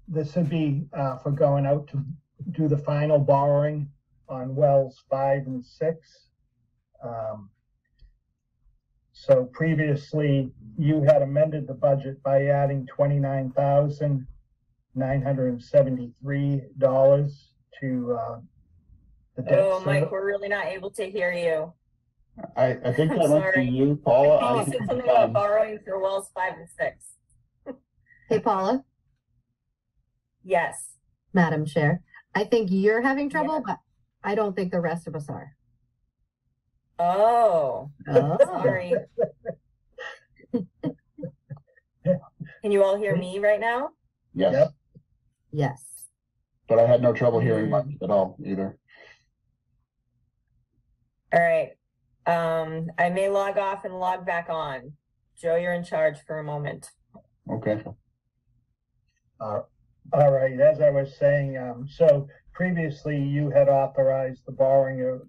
This would be for going out to do the final borrowing on wells 5 and 6. So previously, you had amended the budget by adding $29,973 to the debt Oh, Mike, service. we're really not able to hear you. I think I'm that went to sorry. you, Paula. I think you said something about borrowing for wells 5 and 6. Hey, Paula, Yes. Madam Chair, I think you're having trouble, Yeah. but I don't think the rest of us are. Oh, Oh. sorry. Can you all hear me right now? Yes, Yep. Yes. but I had no trouble hearing Mike at all either. All right. I may log off and log back on. Joe, you're in charge for a moment. Okay. All right, as I was saying, so previously you had authorized the borrowing of,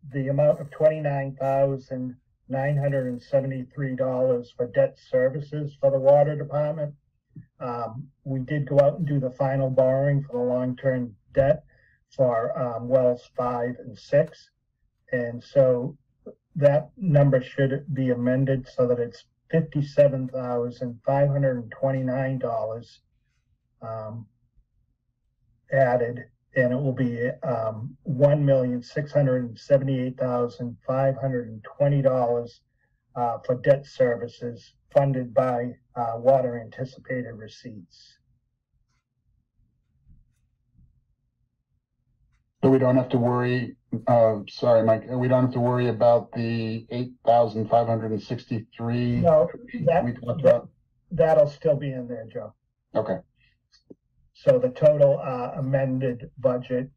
the amount of $29,973 for debt services for the water department. We did go out and do the final borrowing for the long-term debt for wells 5 and 6. And so that number should be amended so that it's $57,529 added, and it will be $1,678,520 for debt services funded by water anticipated receipts. So we don't have to worry, sorry, Mike, we don't have to worry about the 8,563. No, we talked about. that'll still be in there, Joe. Okay. So the total amended budget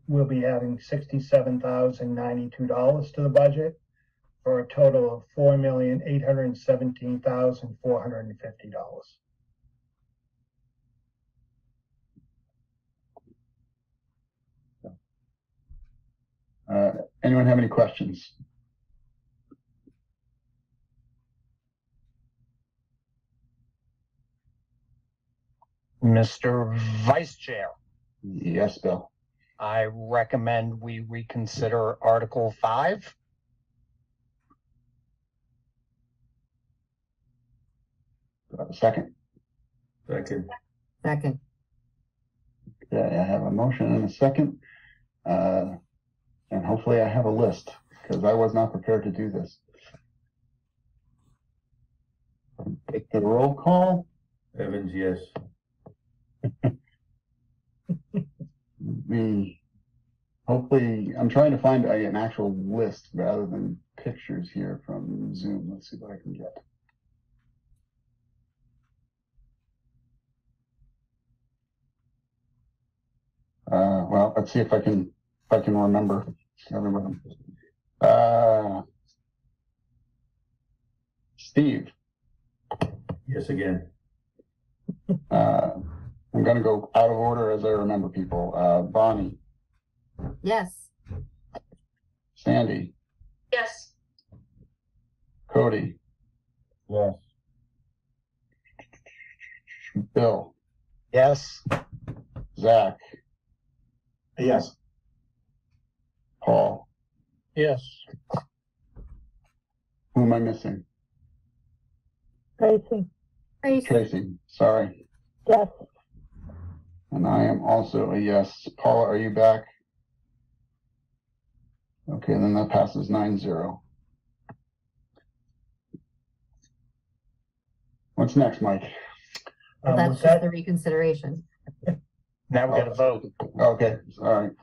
will be adding $67,092 to the budget for a total of $4,817,450. Anyone have any questions? Mr. Vice Chair, Yes, Bill. I recommend we reconsider Article 5. Do I have a second? Second. Second. Okay, I have a motion and a second. And hopefully I have a list, because I was not prepared to do this. Take the roll call. Evans, yes. Hopefully, I'm trying to find an actual list rather than pictures here from Zoom. Let's see what I can get. let's see if I can remember everybody. Steve. Yes, again. I'm going to go out of order as I remember people. Bonnie, Yes. Sandy, Yes. Cody, Yes. Bill, Yes. Zach, Yes. Paul. Yes. Who am I missing? Tracy. Tracy, sorry. Yes. And I am also a yes. Paula, are you back? Okay, then that passes 9-0. What's next, Mike? That's with just that, the reconsideration. Now we got to vote. Okay, all right.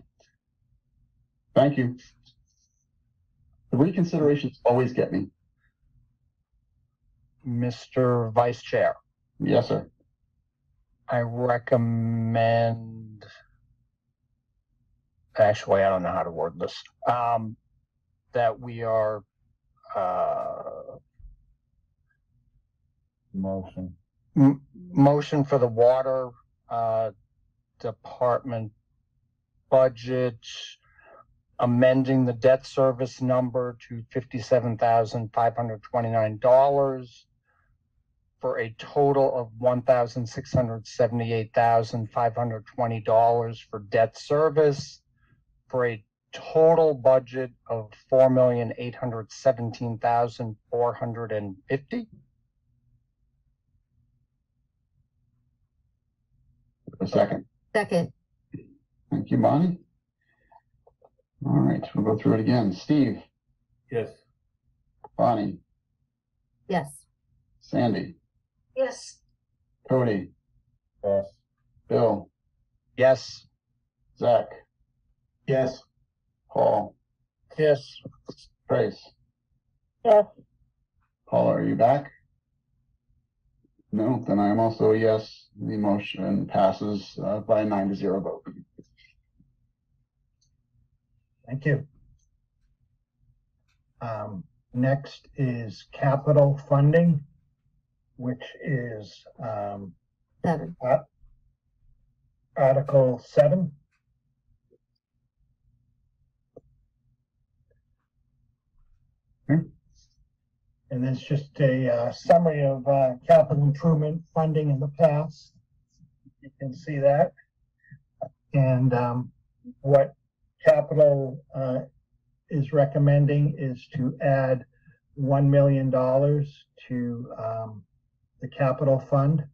Thank you. The reconsiderations always get me. Mr. Vice Chair, Yes, sir. I recommend, actually, I don't know how to word this, that we are, Motion. motion for the water, department budget, amending the debt service number to $57,529 for a total of $1,678,520 for debt service, for a total budget of $4,817,450. A second. Second. Thank you, Bonnie. All right, we'll go through it again. Steve, Yes. Bonnie, Yes. Sandy, Yes. Cody, Yes. Bill, Yes. Zach, Yes. Paul, Yes. Trace. Yes. Paula, are you back? No, then I am also a yes. The motion passes by a 9-0 vote. thank you. Next is capital funding, which is, 7. Article 7. And it's just a summary of capital improvement funding in the past. You can see that. And what capital is recommending is to add $1 million to the capital fund.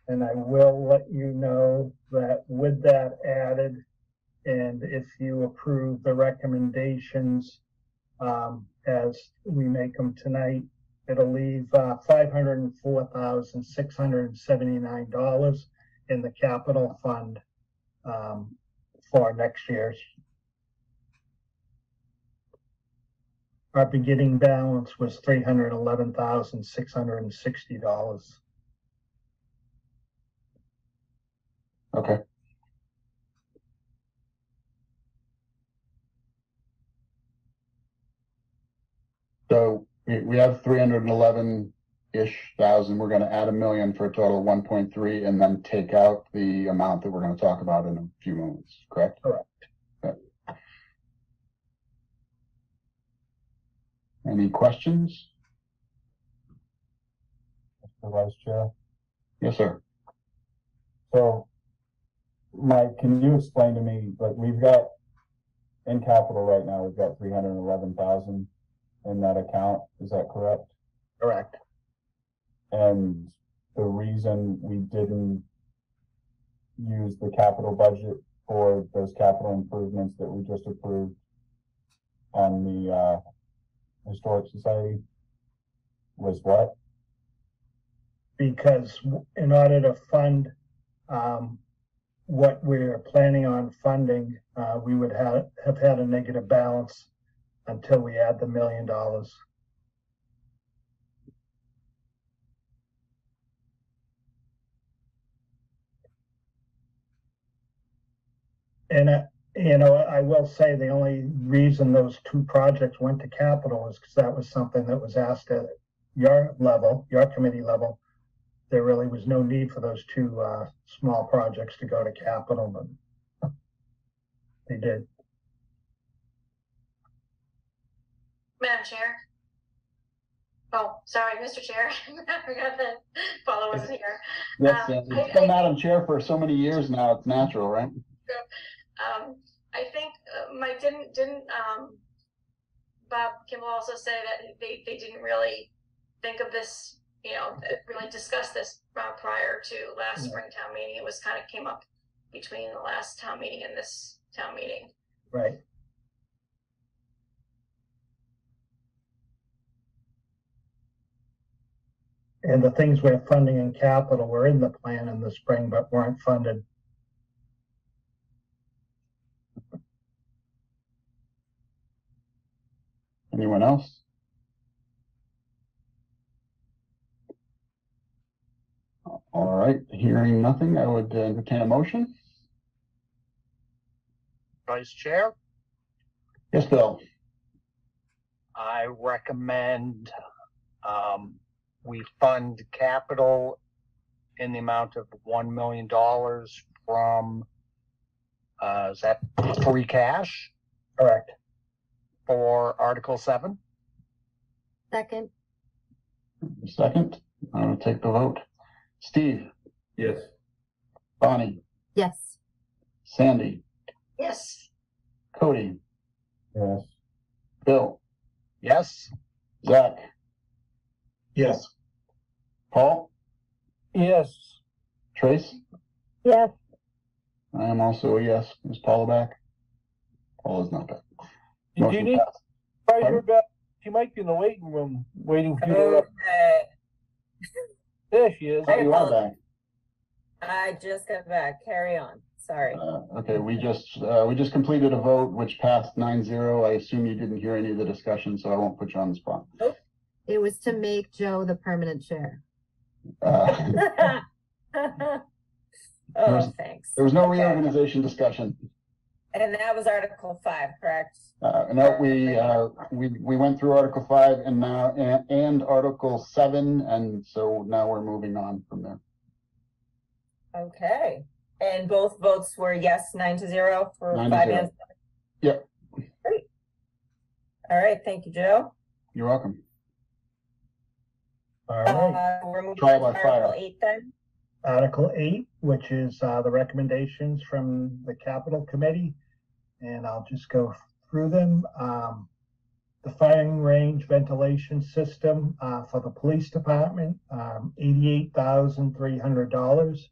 And I will let you know that with that added, and if you approve the recommendations as we make them tonight, it'll leave $504,679 in the capital fund for next year's. Our beginning balance was $311,660. Okay. So we have 311-ish thousand. We're going to add $1 million for a total of 1.3 and then take out the amount that we're going to talk about in a few moments, correct? Correct. Okay. Any questions? Mr. Vice Chair. Yes, sir. So, Mike, can you explain to me, like, we've got in capital right now, we've got 311,000 in that account. Is that correct? Correct. And the reason we didn't use the capital budget for those capital improvements that we just approved on the Historic Society was what? Because in order to fund what we're planning on funding, we would have had a negative balance until we add the $1 million. And, I will say the only reason those two projects went to capital is because that was something that was asked at your level, your committee level. There really was no need for those two small projects to go to capital, but they did. Madam Chair. Oh, sorry, Mr. Chair. I forgot that Paula wasn't here. Yes, it's been Madam Chair for so many years now, it's natural, right? I think Mike didn't Bob Kimball also say that they didn't really think of this, really discuss this prior to last spring town meeting. It was kind of came up between the last town meeting and this town meeting. Right. And the things we're funding in capital were in the plan in the spring, but weren't funded. Anyone else? All right, hearing nothing, I would entertain a motion. Vice Chair, Yes, Bill. I recommend we fund capital in the amount of $1 million from, is that free cash Correct. for Article 7? Second, Second, I'm gonna take the vote. Steve, Yes. Bonnie, yes. Sandy, Yes. Cody, Yes. Bill, Yes? Zach, Yes. Paul, Yes. Trace. Yes. I am also a yes. Is Paula back? Paula's not back. Do you Motion need, passed. right Pardon? here, Beth? She might be in the waiting room, waiting for you to. Okay, There she is. Oh, you are back. I just got back. Carry on. Sorry. Okay, we just completed a vote which passed 9-0. I assume you didn't hear any of the discussion, so I won't put you on the spot. It was to make Joe the permanent chair. Oh, thanks. There was no Okay. reorganization discussion. And that was Article 5, correct? No, we went through Article 5 and now and Article 7, and so now we're moving on from there. Okay. And both votes were yes, 9-0 for 9-0. 5 and 7? Yep. Great. All right, thank you, Joe. You're welcome. All right. We're moving Trial on by to Article fire. 8 then. Article 8, which is the recommendations from the Capital Committee, and I'll just go through them. The firing range ventilation system for the police department, $88,300.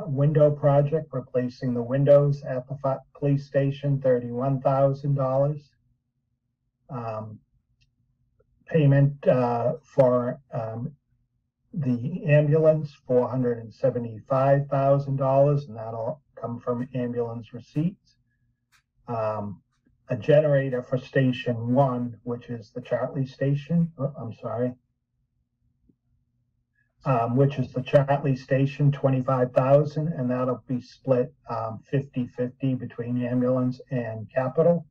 Window project, replacing the windows at the police station, $31,000. Payment for the ambulance, $475,000, and that'll come from ambulance receipts. A generator for Station 1, which is the Chartley Station, which is the Chartley Station, $25,000, and that'll be split 50-50 between ambulance and capital.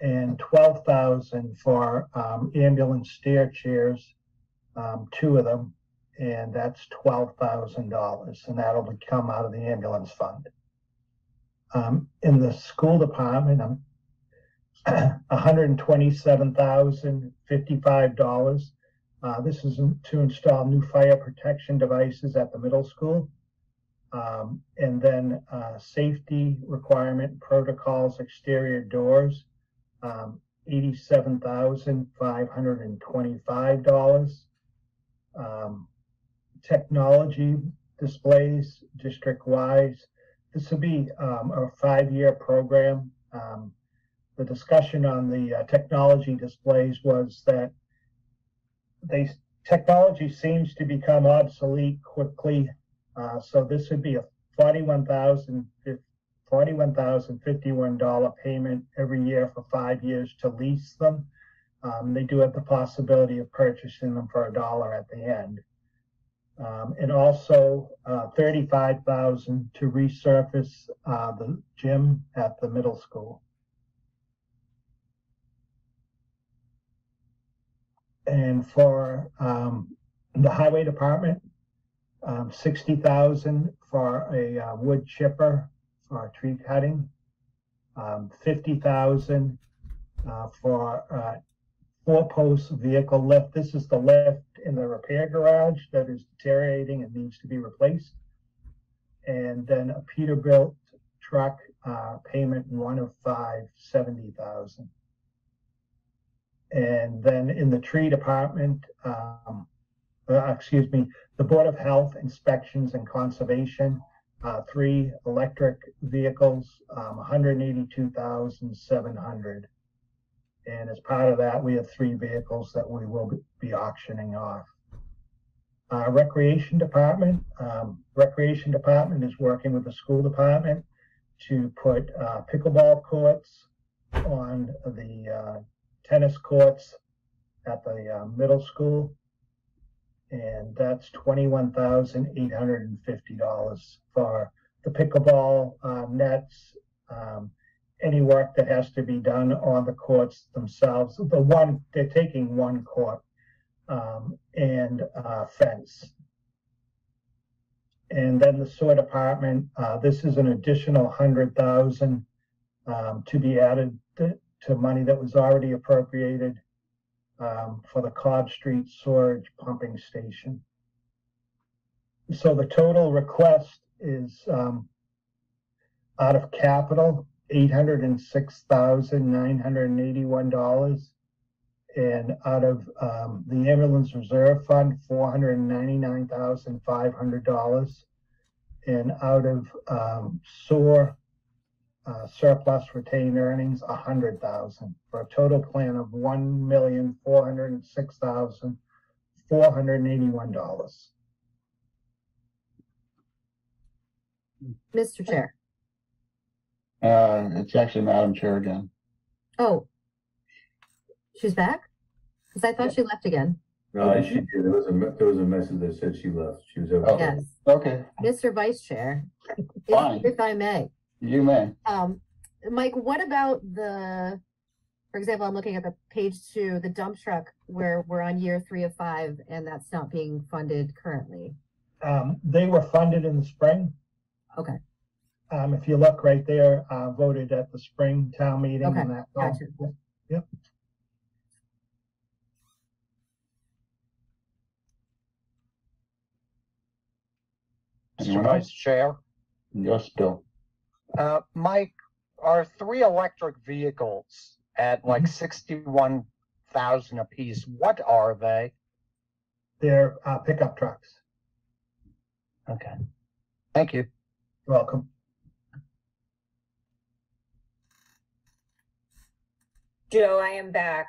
And $12,000 for ambulance stair chairs, 2 of them, and that's $12,000, and that'll come out of the ambulance fund. In the school department, $127,055. This is to install new fire protection devices at the middle school. And then safety requirement protocols, exterior doors, $87,525. Technology displays district-wise. This will be a 5-year program. The discussion on the technology displays was that technology seems to become obsolete quickly. So this would be a $41,051 payment every year for 5 years to lease them. They do have the possibility of purchasing them for $1 at the end. And also, 35,000 to resurface, the gym at the middle school. And for, the highway department, 60,000 for a wood chipper for tree cutting, 50,000 for 4-post vehicle lift. This is the lift in the repair garage that is deteriorating and needs to be replaced. And then a Peterbilt truck, payment 1 of 5, 70,000. And then in the tree department, the Board of Health inspections and conservation, 3 electric vehicles, 182,700. And as part of that, we have 3 vehicles that we will be auctioning off. Recreation department is working with the school department to put pickleball courts on the tennis courts at the middle school. And that's $21,850 for the pickleball nets, any work that has to be done on the courts themselves. They're taking 1 court, and fence. And then the sewer department, this is an additional 100,000 to be added to money that was already appropriated for the Cobb Street storage pumping station. So the total request is out of capital, $806,981, and out of the ambulance reserve fund, $499,500, and out of sewer surplus retained earnings, 100,000, for a total plan of $1,406,481. Mr. Chair. It's actually Madam Chair again. Oh, she's back? Because I thought she left again. No, she did. There was a message that said she left. She was over. Yes. Okay. Mr. Vice Chair, Fine. if I may. You may. Mike, what about for example, I'm looking at the page 2, the dump truck, where we're on year 3 of 5, and that's not being funded currently. They were funded in the spring. Okay. If you look right there, voted at the spring town meeting. Okay, And that. gotcha. Yep. Mr. Vice Chair. Yes, Bill. Mike, are 3 electric vehicles at like 61,000 apiece? What are they? They're pickup trucks. Okay. Thank you. You're welcome. Joe, I am back.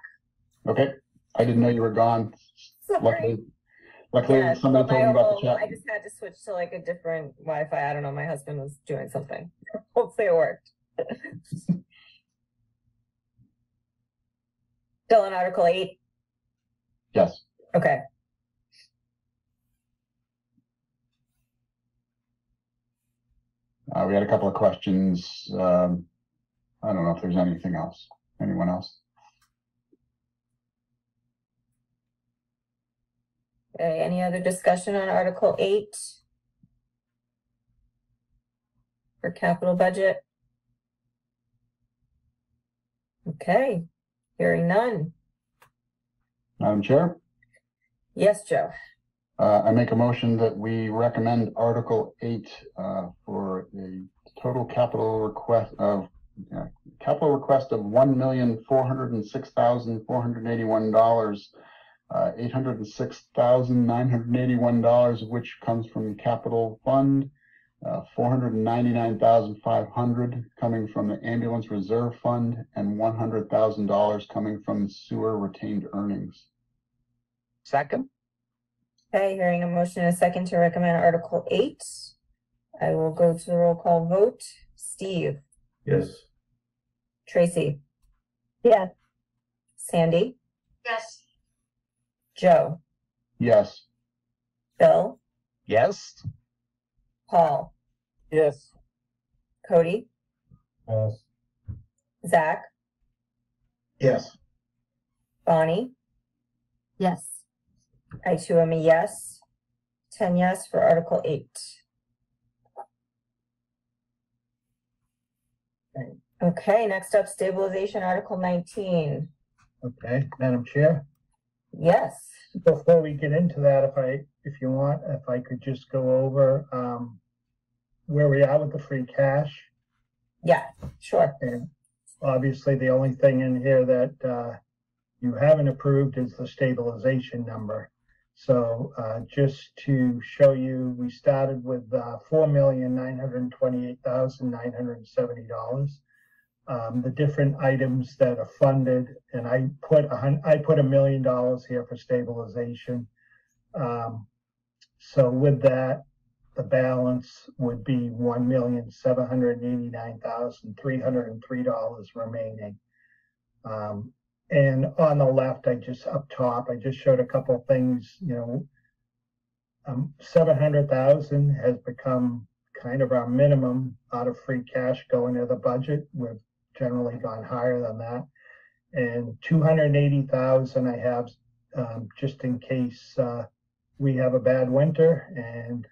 Okay. I didn't know you were gone. Sorry. Luckily, Yeah, somebody so told me about the I chat. just had to switch to like a different Wi-Fi. I don't know. My husband was doing something. Hopefully it worked. Still on Article 8? Yes. Okay. We had a couple of questions. I don't know if there's anything else. Anyone else? Okay, any other discussion on Article 8? For capital budget? Okay, hearing none. Madam Chair, Yes, Joe. I make a motion that we recommend Article 8 for a total capital request of $1,406,481. $806,981 of which comes from the capital fund, $499,500 coming from the ambulance reserve fund, and $100,000 coming from sewer retained earnings. Second. Okay, hearing a motion and a second to recommend Article 8. I will go to the roll call vote. Steve? Yes. Tracy? Yes. Sandy? Yes. Joe? Yes. Bill? Yes. Paul, Yes. Cody, Yes. Zach, Yes. Bonnie. Yes. I too am a yes. 10 yes for Article 8. Okay, next up, stabilization, Article 19. Okay, Madam Chair, Yes. before we get into that, if you want, if I could just go over, where we are with the free cash. Yeah, sure. And obviously, the only thing in here that, you haven't approved is the stabilization number. So, just to show you, we started with, $4,928,970. The different items that are funded, and I put $1 million here for stabilization. So with that, the balance would be $1,789,303 remaining. And on the left, up top, I just showed a couple of things, 700,000 has become kind of our minimum out of free cash going to the budget. We've generally gone higher than that. And 280,000 I have, just in case, we have a bad winter, and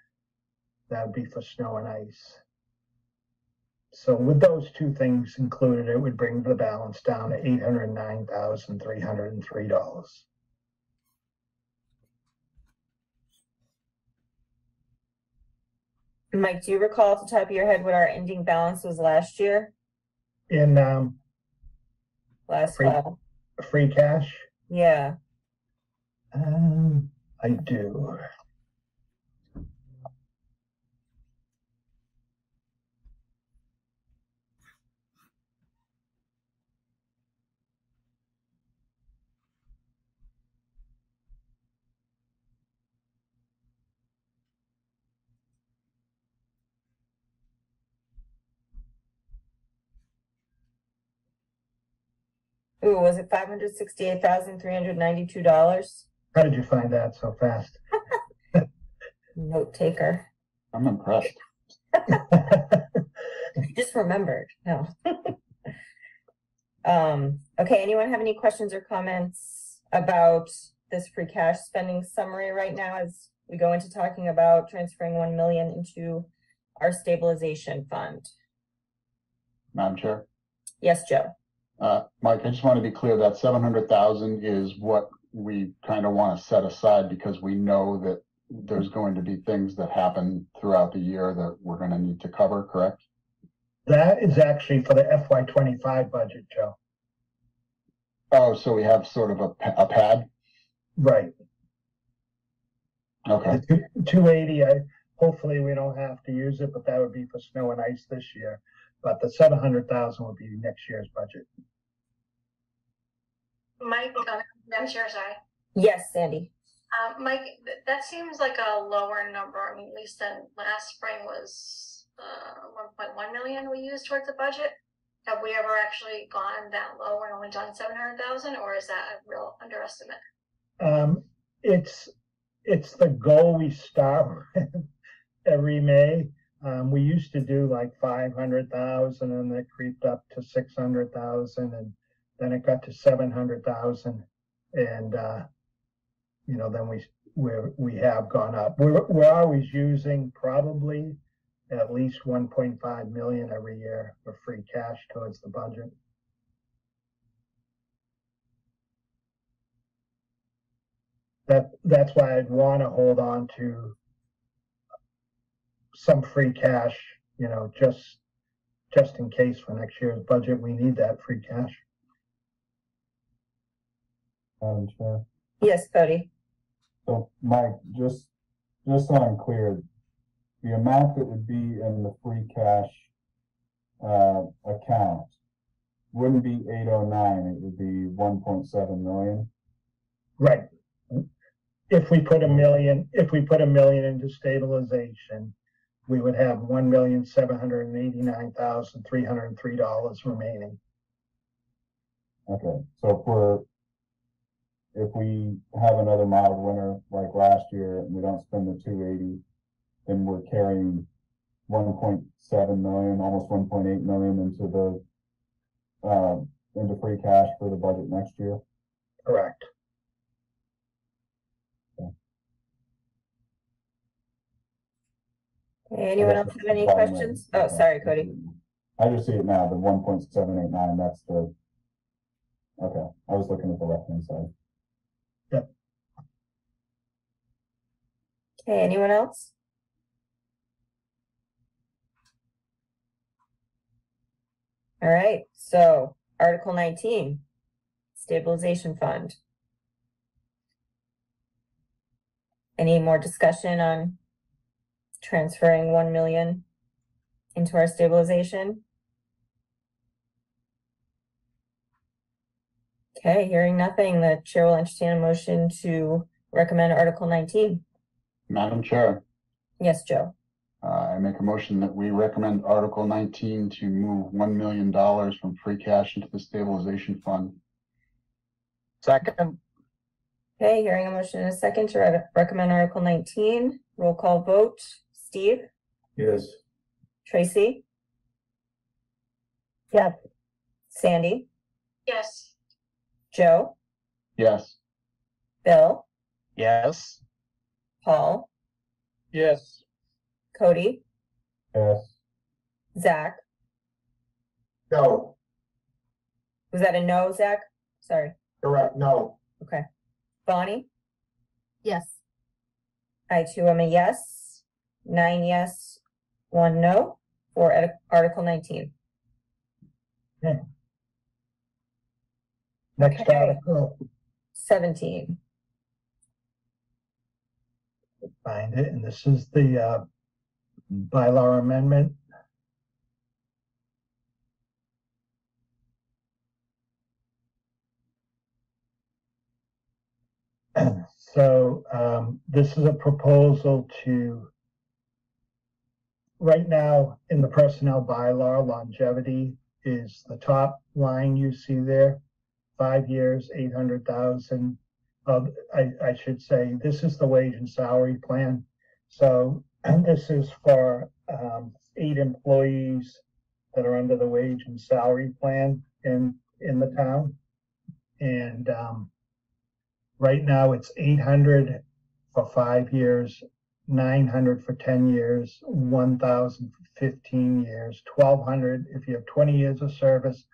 that would be for snow and ice. So with those two things included, it would bring the balance down to $809,303. Mike, do you recall off the top of your head what our ending balance was last year? In Last free, fall? free cash, Yeah. I do. Ooh, was it $568,392? How did you find that so fast? Note taker. I'm impressed. Just remembered. No. Okay, anyone have any questions or comments about this free cash spending summary right now as we go into talking about transferring 1 million into our stabilization fund? Madam Chair. Yes, Joe. Mike, I just want to be clear that 700,000 is what we kind of want to set aside because we know that there's going to be things that happen throughout the year that we're going to need to cover, correct? That is actually for the FY25 budget, Joe. Oh, so we have sort of a pad? Right. Okay. The 280, hopefully we don't have to use it, but that would be for snow and ice this year. But the 700,000 would be next year's budget. Mike, Madam Chair, sorry. Yes, Sandy. Mike, that seems like a lower number. I mean, at least than last spring was 1.1 million we used towards the budget. Have we ever actually gone that low and only done 700,000, or is that a real underestimate? It's the goal we start with every May. We used to do like 500,000, and it creeped up to 600,000, and then it got to 700,000, and then we have gone up. We're always using probably at least 1.5 million every year for free cash towards the budget. That's why I'd want to hold on to some free cash, just in case for next year's budget, we need that free cash. Madam Chair. Yes, Cody. So, Mike, just so I'm clear, the amount that would be in the free cash account wouldn't be 809, it would be 1.7 million. Right. If we put a million into stabilization, we would have $1,789,303 remaining. Okay, so if we have another mild winter like last year and we don't spend the 280, then we're carrying 1.7 million, almost 1.8 million into free cash for the budget next year. Correct. Okay, anyone else have any questions? Oh, sorry, Cody. I just see it now, the 1.789, that's the, okay, I was looking at the left-hand side. Okay, anyone else? All right, so Article 19, Stabilization Fund. Any more discussion on transferring 1 million into our stabilization? Okay, hearing nothing, the chair will entertain a motion to recommend Article 19. Madam Chair, Yes, Joe. I make a motion that we recommend Article 19 to move $1 million from free cash into the stabilization fund. Second, Okay, hearing a motion in a second to recommend Article 19. Roll call vote. Steve? Yes. Tracy? Yes. Sandy? Yes. Joe? Yes. Bill? yes. Paul? Yes. Cody? Yes. Zach? No, Was that a no, Zach? Sorry. correct, no. Okay. Bonnie? Yes. I too am a yes. 9 yes, 1 no for Article 19. Next Okay. article, 17. find it, and this is the bylaw amendment. So this is a proposal to, right now in the personnel bylaw, longevity is the top line you see there, 5 years, 800,000. I should say, this is the wage and salary plan. So this is for 8 employees that are under the wage and salary plan in the town. And right now it's 800 for 5 years, 900 for 10 years, 1,000 for 15 years, 1,200 if you have 20 years of service,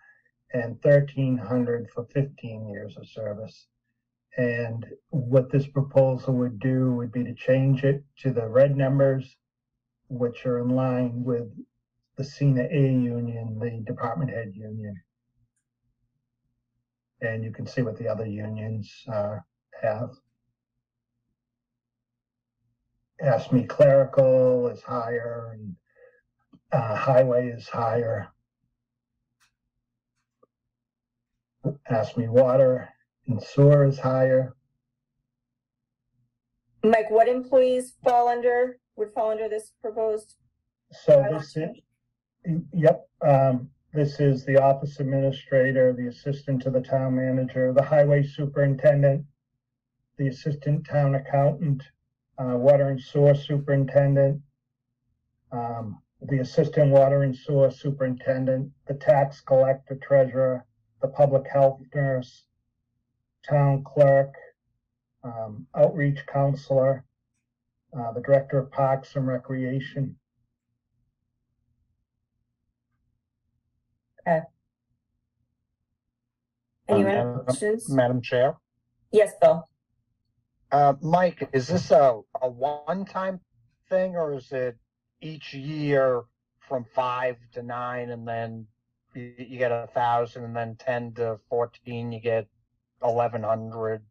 and 1,300 for 15 years of service. And what this proposal would do would be to change it to the red numbers, which are in line with the CENA A union, the department head union. And you can see what the other unions have. ASME clerical is higher, and highway is higher. ASME water and sewer is higher. Mike, what employees would fall under this proposed? So this is, yep, this is the office administrator, the assistant to the town manager, the highway superintendent, the assistant town accountant, water and sewer superintendent, the assistant water and sewer superintendent, the tax collector treasurer, the public health nurse, town clerk, outreach counselor, the director of parks and recreation. Okay. Anyone have questions? Madam Chair. Yes, Bill. Mike, is this a one-time thing, or is it each year from 5 to 9, and then you get 1,000, and then 10 to 14 you get 1,100?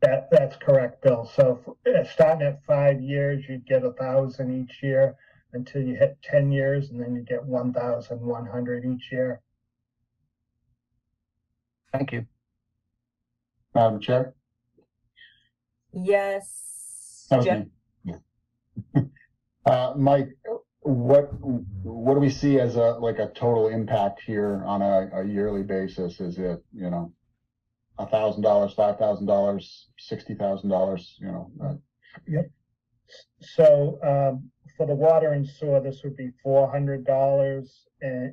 That's correct, Bill. So starting at 5 years, you'd get 1,000 each year until you hit 10 years, and then you get 1,100 each year. Thank you. Madam Chair? Yes. That was Jeff? me. Mike, what do we see as a total impact here on a yearly basis? Is it, $1,000, $5,000, $60,000, Yep. So, for the water and sewer, this would be $400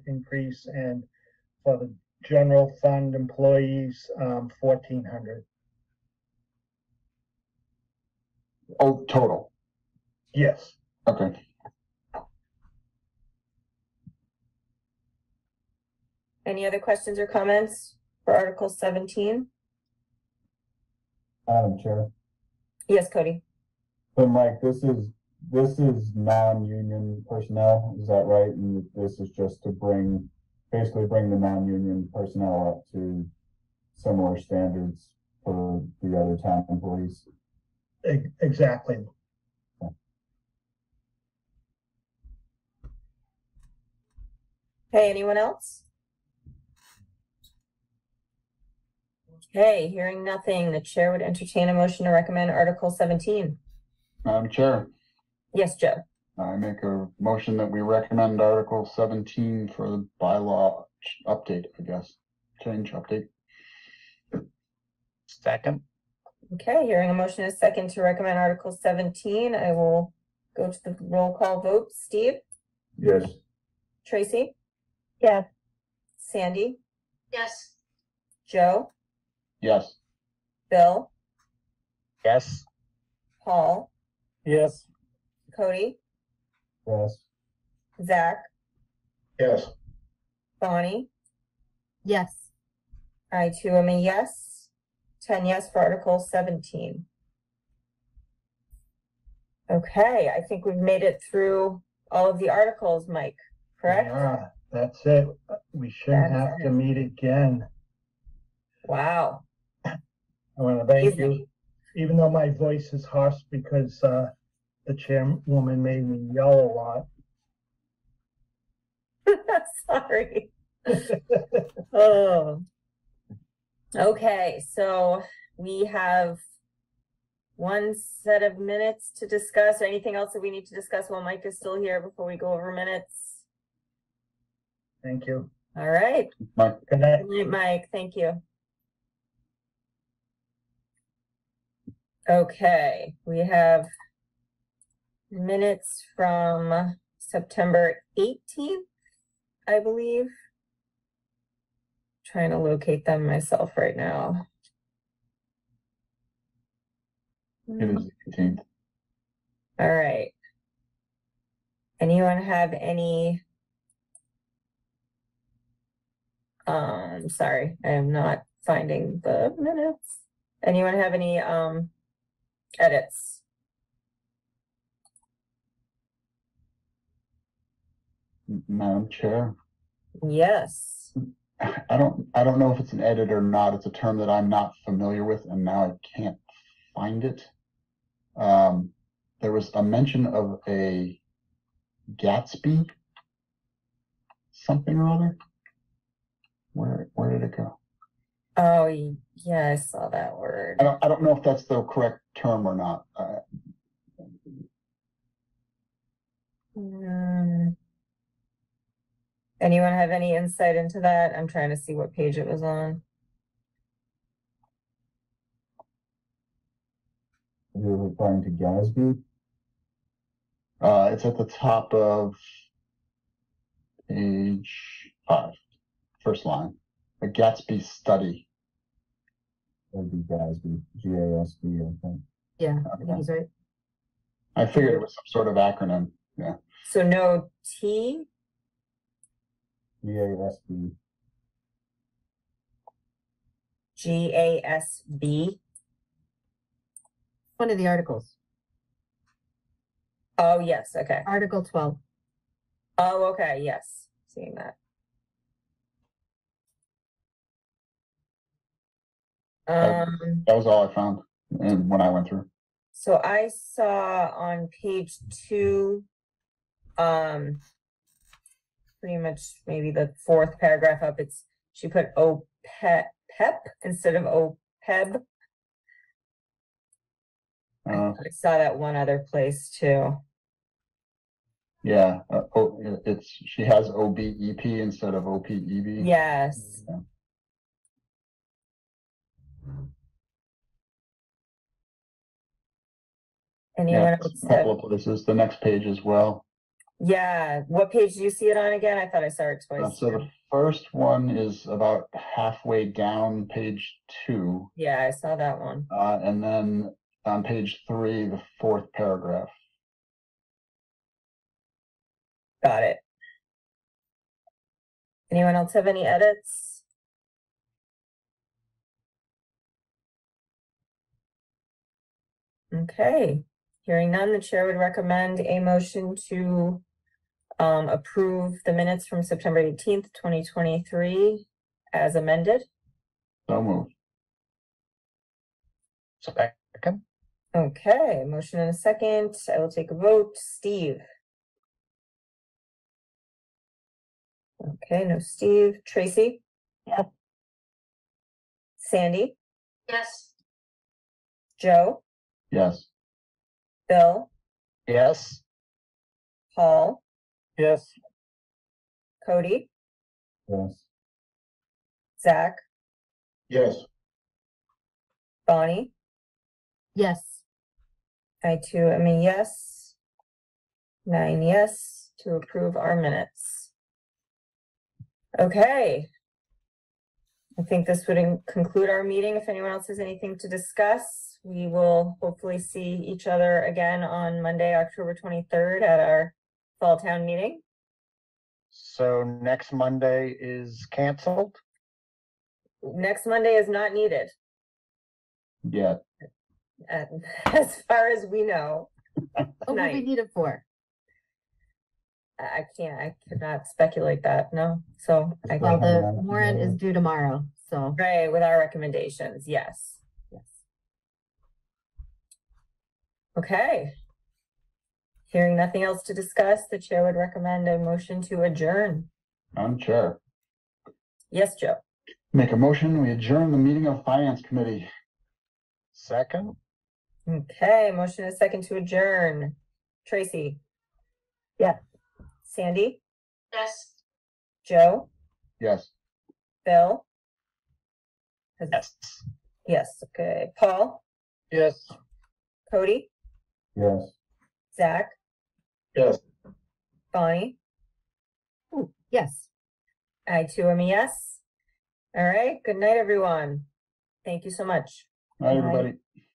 increase, and for the general fund employees, $1,400. Oh, total. Yes. Okay. Any other questions or comments for Article 17? Madam Chair. Yes, Cody. So Mike, this is non-union personnel, is that right? And this is just to basically bring the non-union personnel up to similar standards for the other town employees. Exactly. Hey, anyone else? Okay, hearing nothing, the chair would entertain a motion to recommend Article 17. Madam Chair, Yes, Joe. I make a motion that we recommend Article 17 for the bylaw update, I guess. Change update. Second. Okay, hearing a motion is second to recommend Article 17, I will go to the roll call vote. Steve? Yes. Tracy? Yes. Sandy? Yes. Joe? Yes. Bill? Yes. Paul? Yes. Cody? Yes. Zach? Yes. Bonnie? Yes. I too am a yes. 10 yes for Article 17. Okay, I think we've made it through all of the articles, Mike, correct? Yeah, that's it. We shouldn't That's have it. to meet again. Wow. I want to thank Easy. you, even though my voice is harsh because the chairwoman made me yell a lot. Sorry. Oh. Okay, so we have one set of minutes to discuss. Anything else that we need to discuss while Mike is still here before we go over minutes? Thank you. All right. Mike. Good night. Good night, Mike. Thank you. Okay, we have minutes from September 18th, I believe. Trying to locate them myself right now. It is the 18th. All right. Anyone have any? Sorry, I am not finding the minutes. Anyone have any edits? Madam Chair, Yes. I don't know if it's an edit or not. It's a term that I'm not familiar with, and now I can't find it. There was a mention of a Gatsby something or other. Where did it go? Oh, yeah, I saw that word. I don't know if that's the correct term or not. Anyone have any insight into that? I'm trying to see what page it was on. You're referring to Gatsby? It's at the top of page 5, first line. A Gatsby study. That'd be Gatsby, G-A-S-B, I think. Yeah, I think he's right. I figured it was some sort of acronym. Yeah. So no T? G-A-S-B. G-A-S-B? One of the articles. Oh, yes, okay. Article 12. Oh, okay, yes, seeing that. That was all I found and when I went through. So I saw on page 2, pretty much maybe the 4th paragraph up, she put OPEP instead of OPEB. I saw that one other place too. Yeah, she has OBEP instead of OPEB. Yes. Yeah. Anyone Yeah, else a have? couple of places, the next page as well. Yeah, what page do you see it on again? I thought I saw it twice. So the first one is about halfway down page 2. Yeah, I saw that one. And then on page 3, the 4th paragraph. Got it. Anyone else have any edits? Okay, hearing none, the chair would recommend a motion to approve the minutes from September 18th, 2023 as amended. So moved. Second. Okay, motion and a second. I will take a vote. Steve. Okay, no Steve. Tracy? Yes. Sandy? Yes. Joe? Yes. Bill? Yes. Paul? Yes. Cody? Yes. Zach? Yes. Bonnie? Yes. I too am a yes. 9 yes to approve our minutes. Okay. I think this would conclude our meeting. If anyone else has anything to discuss, we will hopefully see each other again on Monday, October 23rd at our fall town meeting. So next Monday is canceled? Next Monday is not needed, Yeah. as far as we know. What would we Tonight. need it for? I cannot speculate that, no. So I Well, think, the warrant is due tomorrow, so. right, with our recommendations, yes. Yes. Okay. Hearing nothing else to discuss, the chair would recommend a motion to adjourn. Madam Chair, Yes, Joe. make a motion, we adjourn the meeting of Finance Committee. Second. Okay, motion is second to adjourn. Tracy? Yes. Sandy? Yes. Joe? Yes. Bill? Yes. Yes, okay. Paul? Yes. Cody? Yes. Zach? Yes. Bonnie? Ooh, yes. I too am a yes. All right, good night, everyone. Thank you so much. All right, everybody.